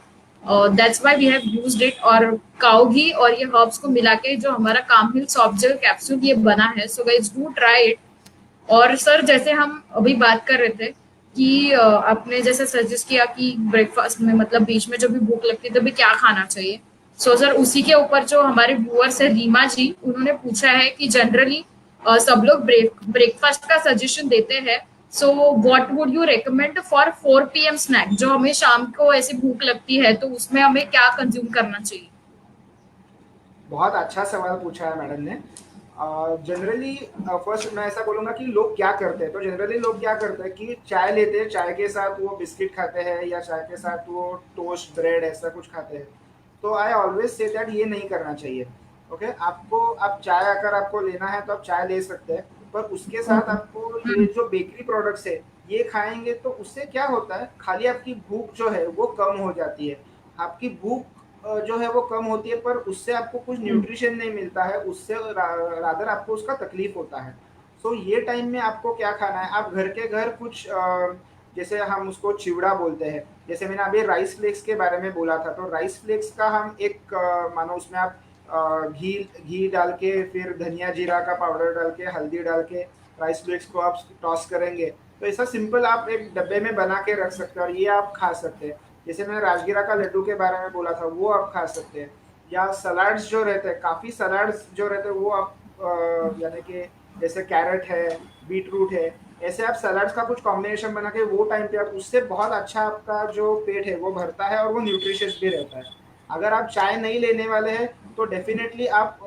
Speaker 1: That's why we have used it. और काऊ घी और ये हर्ब्स को मिला के जो हमारा काम हिल सॉफ्ट जेल कैप्सूल ये बना है, so guys do try it. और सर जैसे हम अभी बात कर रहे थे कि आपने जैसे सजेस्ट किया कि ब्रेकफास्ट में मतलब बीच में जब भी भूख लगती है तभी क्या खाना चाहिए, सो सर उसी के ऊपर जो हमारे व्यूअर्स है रीमा जी, उन्होंने पूछा है कि जनरली सब लोग ब्रेकफास्ट का सजेशन देते हैं, so what would you recommend for 4 PM snack, जो हमें शाम को ऐसी भूख लगती है तो उसमें हमें क्या कंज्यूम करना चाहिए?
Speaker 2: बहुत अच्छा सवाल पूछा है मैडम ने। जनरली फर्स्ट मैं ऐसा बोलूँगा कि लोग क्या करते हैं, तो जनरली लोग क्या करते हैं कि चाय लेते हैं, चाय के साथ वो बिस्किट खाते हैं या चाय के साथ वो टोस्ट ब्रेड ऐसा कुछ खाते हैं। तो आई ऑलवेज से दैट ये नहीं करना चाहिए। ओके, आपको आप चाय अगर आपको लेना है तो आप चाय ले सकते हैं, पर उसके साथ आपको ये जो बेकरी प्रोडक्ट्स है ये खाएंगे तो उससे क्या होता है, खाली आपकी भूख जो है वो कम हो जाती है। आपकी भूख जो है वो कम होती है, पर उससे आपको कुछ न्यूट्रिशन नहीं मिलता है, उससे रादर आपको उसका तकलीफ होता है। सो ये टाइम में आपको क्या खाना है, आप घर के घर कुछ जैसे हम उसको चिवड़ा बोलते हैं, जैसे मैंने अभी राइस फ्लेक्स के बारे में बोला था, तो राइस फ्लेक्स का हम एक मानो उसमें आप घी घी डाल के फिर धनिया जीरा का पाउडर डाल के हल्दी डाल के राइस फ्लेक्स को आप टॉस करेंगे, तो ऐसा सिंपल आप एक डब्बे में बना के रख सकते हैं और ये आप खा सकते हैं। जैसे मैंने राजगिरा का लड्डू के बारे में बोला था वो आप खा सकते हैं। या सलाड्स जो रहते हैं, काफ़ी सलाड्स जो रहते हैं वो आप यानी कि जैसे कैरेट है, बीट रूट है, ऐसे आप सलाड्स का कुछ कॉम्बिनेशन बना के वो टाइम पे आप उससे बहुत अच्छा आपका जो पेट है वो भरता है और वो न्यूट्रिशियस भी रहता है। अगर आप चाय नहीं लेने वाले हैं तो डेफिनेटली आप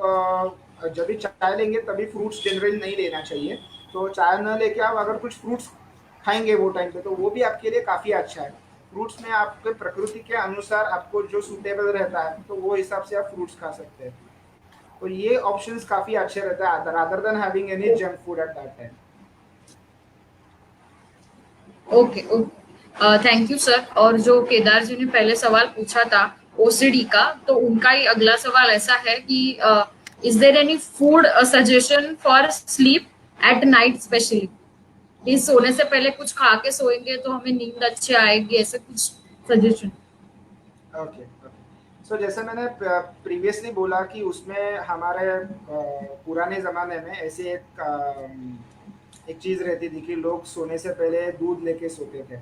Speaker 2: जब भी चाय लेंगे तभी फ्रूट्स जनरली नहीं लेना चाहिए। तो चाय न लेके आप अगर कुछ फ्रूट्स खाएंगे वो टाइम पे तो वो भी आपके लिए काफ़ी अच्छा है। फ्रूट्स में आपके प्रकृति के अनुसार आपको जो सूटेबल रहता है तो वो हिसाब से आप फ्रूट्स खा सकते हैं। तो ये ऑप्शंस काफ़ी अच्छे रहते हैं rather than having any junk food at that time.
Speaker 1: Okay okay, thank you sir. और जो केदार जी ने पहले सवाल पूछा था ओसीडी का, तो उनका ही अगला सवाल ऐसा है कि is there any food suggestion for sleep at night specially, कि सोने से पहले कुछ खा के सोएंगे तो हमें नींद अच्छी आएगी, ऐसे कुछ सजेशन?
Speaker 2: Okay okay. सो जैसे मैंने प्रीवियसली बोला कि उसमें हमारे पुराने ज़माने में ऐसे एक चीज़ रहती थी कि लोग सोने से पहले दूध लेके सोते थे।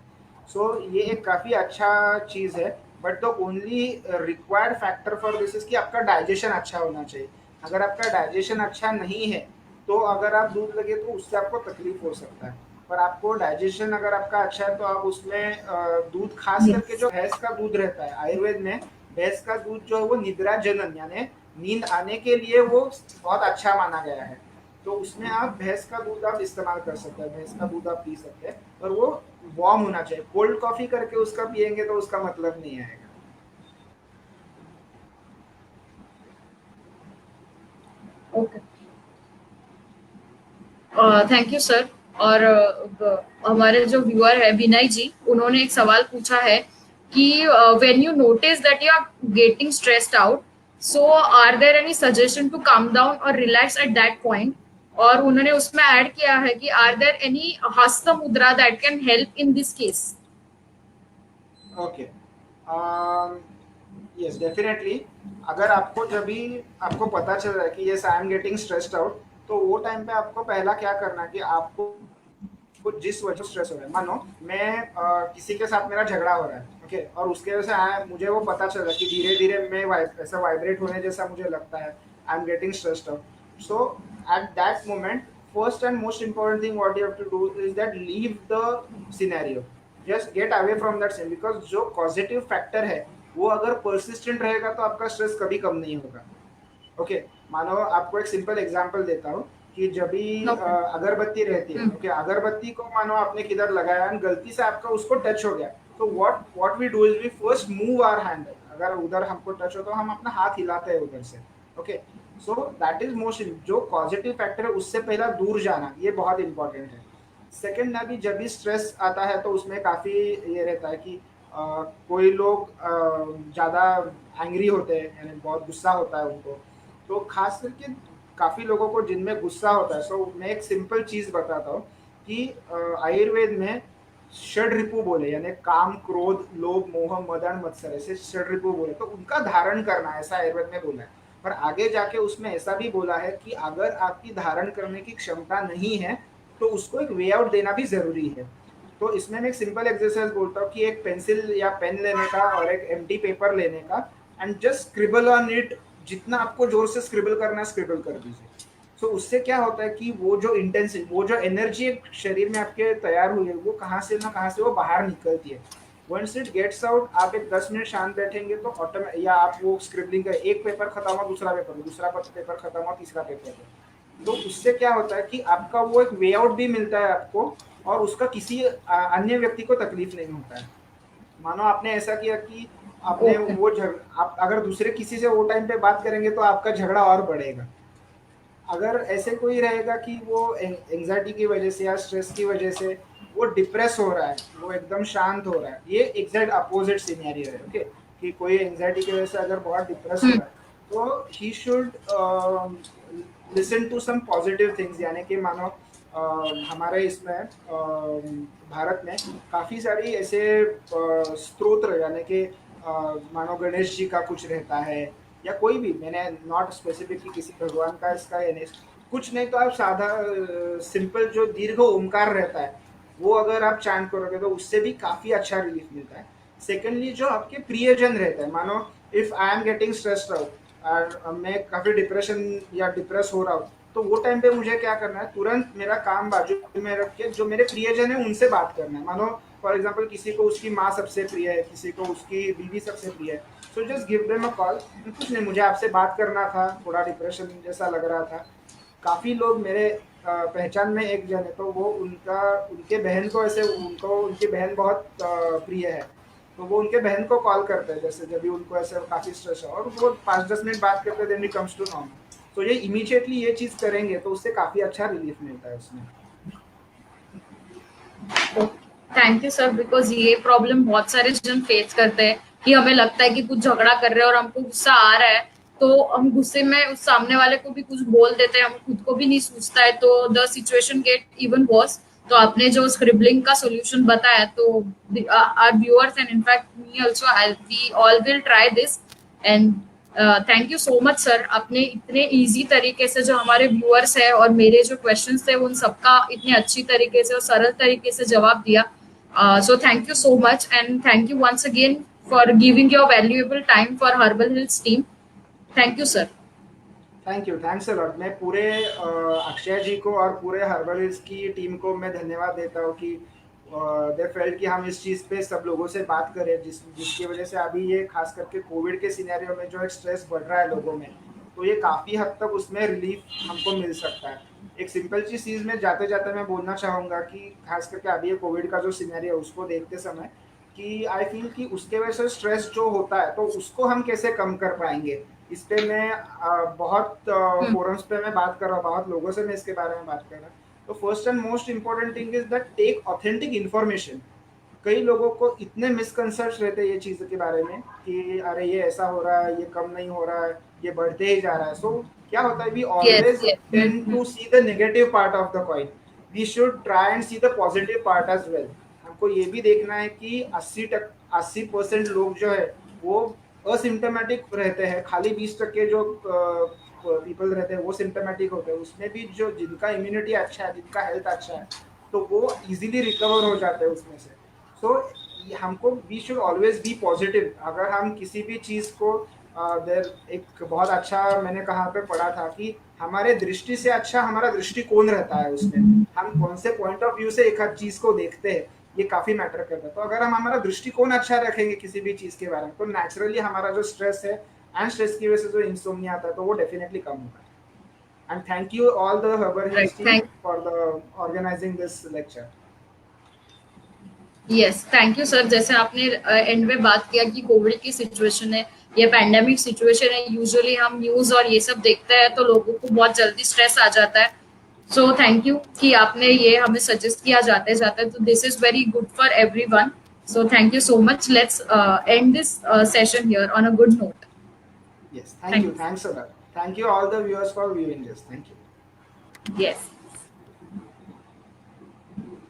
Speaker 2: सो ये एक काफ़ी अच्छा चीज़ है, but the only required factor for this is कि आपका डाइजेशन अच्छा होना चाहिए। अगर आपका डाइजेशन अच्छा नहीं है तो अगर आप दूध लगे तो उससे आपको तकलीफ हो सकता है। पर आपको डाइजेशन अगर आपका अच्छा है तो आप उसमें दूध खास करके जो भैंस का दूध रहता है, आयुर्वेद में भैंस का दूध जो है वो निद्रा जनन यानी नींद आने के लिए वो बहुत अच्छा माना गया है। तो उसमें आप भैंस का दूध आप इस्तेमाल कर सकते हैं, भैंस का दूध आप पी सकते हैं, पर वो वार्म होना चाहिए। कोल्ड कॉफी करके उसका पियेंगे तो उसका मतलब नहीं आएगा।
Speaker 1: Okay, thank you sir. और हमारे जो व्यूअर है विनय जी, उन्होंने एक सवाल पूछा है कि when you notice that you are getting stressed out, so are there any suggestion to calm down और रिलैक्स एट दैट पॉइंट? और उन्होंने उसमें ऐड किया है कि आर देयर एनी हस्त मुद्रा that can help in this case?
Speaker 2: Okay, yes definitely. अगर आपको जब भी आपको पता चल रहा है कि yes I am getting stressed out, तो वो टाइम पे आपको पहला क्या करना है कि आपको उसको जिस वजह से स्ट्रेस हो रहा है, मानो मैं किसी के साथ मेरा झगड़ा हो रहा है, ओके, और उसके वजह से मुझे वो पता चला कि धीरे धीरे मैं ऐसा वाइब्रेट होने जैसा मुझे लगता है, I am getting stressed out. So at that moment, first and most important thing what you have to do is that leave the scenario, just get away from that scene, because जो positive factor है वो अगर persistent रहेगा तो आपका stress कभी कम नहीं होगा। ओके, मानो आपको एक सिंपल एग्जांपल देता हूँ कि जब भी
Speaker 1: Okay.
Speaker 2: अगरबत्ती रहती है,
Speaker 1: Hmm.
Speaker 2: ओके, अगरबत्ती को मानो आपने किधर लगाया और गलती से आपका उसको टच हो गया, तो what we do is we first move our hand, अगर उधर हमको टच हो तो हम अपना हाथ हिलाते हैं उधर से, okay. So that is most, जो पॉजिटिव फैक्टर है उससे पहला दूर जाना, ये बहुत इंपॉर्टेंट है। सेकंड, अभी जब भी स्ट्रेस आता है तो उसमें काफ़ी ये रहता है कि कोई लोग ज़्यादा एंग्री होते हैं, यानी बहुत गुस्सा होता है उनको, तो खास करके काफ़ी लोगों को जिनमें गुस्सा होता है। सो मैं एक सिंपल चीज़ बताता हूँ कि आयुर्वेद में षड रिपु बोले, यानी काम, क्रोध, लोभ, मोह, मदन, मत्सर, ऐसे षड रिपु बोले, तो उनका धारण करना, ऐसा आयुर्वेद में बोला है। पर आगे जाके उसमें ऐसा भी बोला है कि अगर आपकी धारण करने की क्षमता नहीं है तो उसको एक वे आउट देना भी जरूरी है। तो इसमें मैं एक सिंपल एक्सरसाइज बोलता हूँ कि एक पेंसिल या पेन लेने का और एक एम्प्टी पेपर लेने का, and just scribble on it, जितना आपको जोर से स्क्रिबल करना है स्क्रिबल कर दीजिए। सो उससे क्या होता है कि वो जो इंटेंसिटी, वो जो एनर्जी शरीर में आपके तैयार हुई है, वो कहाँ से ना कहाँ से वो बाहर निकलती है। वंस इट गेट्स आउट, आप एक 10 मिनट शांत बैठेंगे तो ऑटोमेटिक, या आप वो स्क्रिबलिंग का एक पेपर खत्म हुआ, दूसरा पेपर खत्म हुआ, तीसरा पेपर, तो उससे क्या होता है कि आपका वो एक वे आउट भी मिलता है आपको, और उसका किसी अन्य व्यक्ति को तकलीफ नहीं होता है। मानो आपने ऐसा किया कि आपने
Speaker 1: Okay.
Speaker 2: वो आप अगर दूसरे किसी से वो टाइम पे बात करेंगे तो आपका झगड़ा और बढ़ेगा। अगर ऐसे कोई रहेगा कि वो एंजाइटी की वजह से या स्ट्रेस की वजह से वो डिप्रेस हो रहा है, वो एकदम शांत हो रहा है, ये एग्जैक्ट अपोजिट सिनेरियो है, ओके। कि कोई एंजाइटी की वजह से अगर बहुत डिप्रेस हो
Speaker 1: Hmm.
Speaker 2: रहा है तो he should listen to some positive things, यानी कि मानो हमारे इसमें भारत में काफ़ी सारी ऐसे स्तोत्र, यानी कि मानो गणेश जी का कुछ रहता है, या कोई भी, मैंने नॉट स्पेसिफिकली किसी भगवान का इसका या नहीं, कुछ नहीं तो आप साधा सिंपल जो दीर्घ ओमकार रहता है वो अगर आप चांट करोगे तो उससे भी काफ़ी अच्छा रिलीफ मिलता है। सेकेंडली, जो आपके प्रियजन रहता है, मानो if I am getting stressed out और मैं काफ़ी डिप्रेशन या डिप्रेस हो रहा हूँ, तो वो टाइम पे मुझे क्या करना है, तुरंत मेरा काम बाजू में रख के जो मेरे प्रियजन है उनसे बात करना है। मानो फॉर एग्जाम्पल किसी को उसकी माँ सबसे प्रिय है, किसी को उसकी बीवी सबसे प्रिय है, so just give them a call, कुछ नहीं, मुझे आपसे बात करना था, थोड़ा डिप्रेशन जैसा लग रहा था। काफ़ी लोग मेरे पहचान में एक जन है, तो वो उनके बहन को ऐसे, उनको उनकी बहन बहुत प्रिय है, तो वो उनके बहन को कॉल करते हैं, जैसे जब भी उनको ऐसे काफ़ी स्ट्रेस हो, और वो 5-10 मिनट बात करते हैं, then it comes to normal. तो ये इमीडिएटली ये चीज़ करेंगे तो उससे काफ़ी अच्छा रिलीफ मिलता है उसमें।
Speaker 1: थैंक यू सर, बिकॉज ये प्रॉब्लम बहुत सारे जन फेस करते हैं कि हमें लगता है कि कुछ झगड़ा कर रहे हैं और हमको गुस्सा आ रहा है, तो हम गुस्से में उस सामने वाले को भी कुछ बोल देते हैं, हम खुद को भी नहीं सोचता है, तो the situation get even worse. तो आपने जो स्क्रिबलिंग का सोल्यूशन बताया, तो our viewers and in fact me also, we all will try this. And thank you so much sir, आपने इतने इजी तरीके से जो हमारे व्यूअर्स है और मेरे जो क्वेश्चंस थे उन सबका इतने अच्छी तरीके से और सरल तरीके से जवाब दिया। So thank you so much, and thank you once again for giving your valuable time for Herbal Hills team. Thank you, sir.
Speaker 2: Thank you, thanks a lot. मैं पूरे अक्षय जी को और पूरे हर्बल हिल्स की टीम को मैं धन्यवाद देता हूँ कि दे फेल्ट कि हम इस चीज़ पे सब लोगों से बात करें, जिसकी वजह से अभी ये खास करके कोविड के सिनेरियो में जो एक स्ट्रेस बढ़ रहा है लोगों में, तो ये काफ़ी हद तक उसमें रिलीफ हमको मिल सकता है। एक सिंपल सी चीज़ में जाते जाते मैं बोलना चाहूँगा कि खास करके अभी ये कोविड का जो सिनेरियो है उसको देखते समय, कि आई फील कि उसके वजह से स्ट्रेस जो होता है तो उसको हम कैसे कम कर पाएंगे, इस पे मैं बहुत
Speaker 1: Hmm.
Speaker 2: फोरम्स पे मैं बात कर रहा हूँ, बहुत लोगों से मैं इसके बारे में बात कर रहा हूँ। तो first and most important thing is that take authentic information. कई लोगों को इतने मिसकंसेप्ट रहते हैं ये चीज़ के बारे में कि अरे ये ऐसा हो रहा है, ये कम नहीं हो रहा है, ये बढ़ते ही जा रहा है। सो क्या होता है, we
Speaker 1: Yes,
Speaker 2: always
Speaker 1: yes.
Speaker 2: Tend to see the negative part of the coin, we should try and see the positive part as well. हमको ये भी देखना है कि 80% लोग जो है वो असिम्टोमेटिक रहते हैं, खाली 20% जो पीपल रहते हैं वो सिम्टोमेटिक होते हैं। उसमें भी जो जिनका इम्यूनिटी अच्छा है, जिनका हेल्थ अच्छा है, तो वो इजीली रिकवर हो जाते हैं उसमें से. सो हमको we should always be positive. अगर हम किसी भी चीज़ को देर एक बहुत अच्छा मैंने कहाँ पे पढ़ा था कि हमारे दृष्टि से अच्छा हमारा दृष्टिकोण रहता है उसमें. हम कौन से पॉइंट ऑफ व्यू से एक हर चीज़ को देखते हैं ये काफ़ी मैटर करता है. तो अगर हम हमारा दृष्टिकोण अच्छा रखेंगे किसी भी चीज़ के बारे में तो नेचुरली हमारा जो स्ट्रेस है एंड स्ट्रेस की वजह से जो इंसोम्निया आता है तो वो डेफिनेटली कम होगा. And thank you all the Herbal Hills
Speaker 1: right,
Speaker 2: team
Speaker 1: thank
Speaker 2: for the organizing this lecture.
Speaker 1: Yes, thank you sir. जैसे आपने एंड में बात किया कि कोविड की सिचुएशन है, ये पैंडेमिक सिचुएशन है, यूजुअली हम न्यूज और ये सब देखते हैं तो लोगों को बहुत जल्दी स्ट्रेस आ जाता है. सो थैंक यू कि आपने ये हमें सजेस्ट किया जाते जाते. तो this is very good for everyone. So thank you so much. Let's end this session here on a good note.
Speaker 2: Yes, thank
Speaker 1: thank
Speaker 2: you. Thanks a lot. Thank you all the viewers for viewing this. Thank you.
Speaker 1: You. Yes.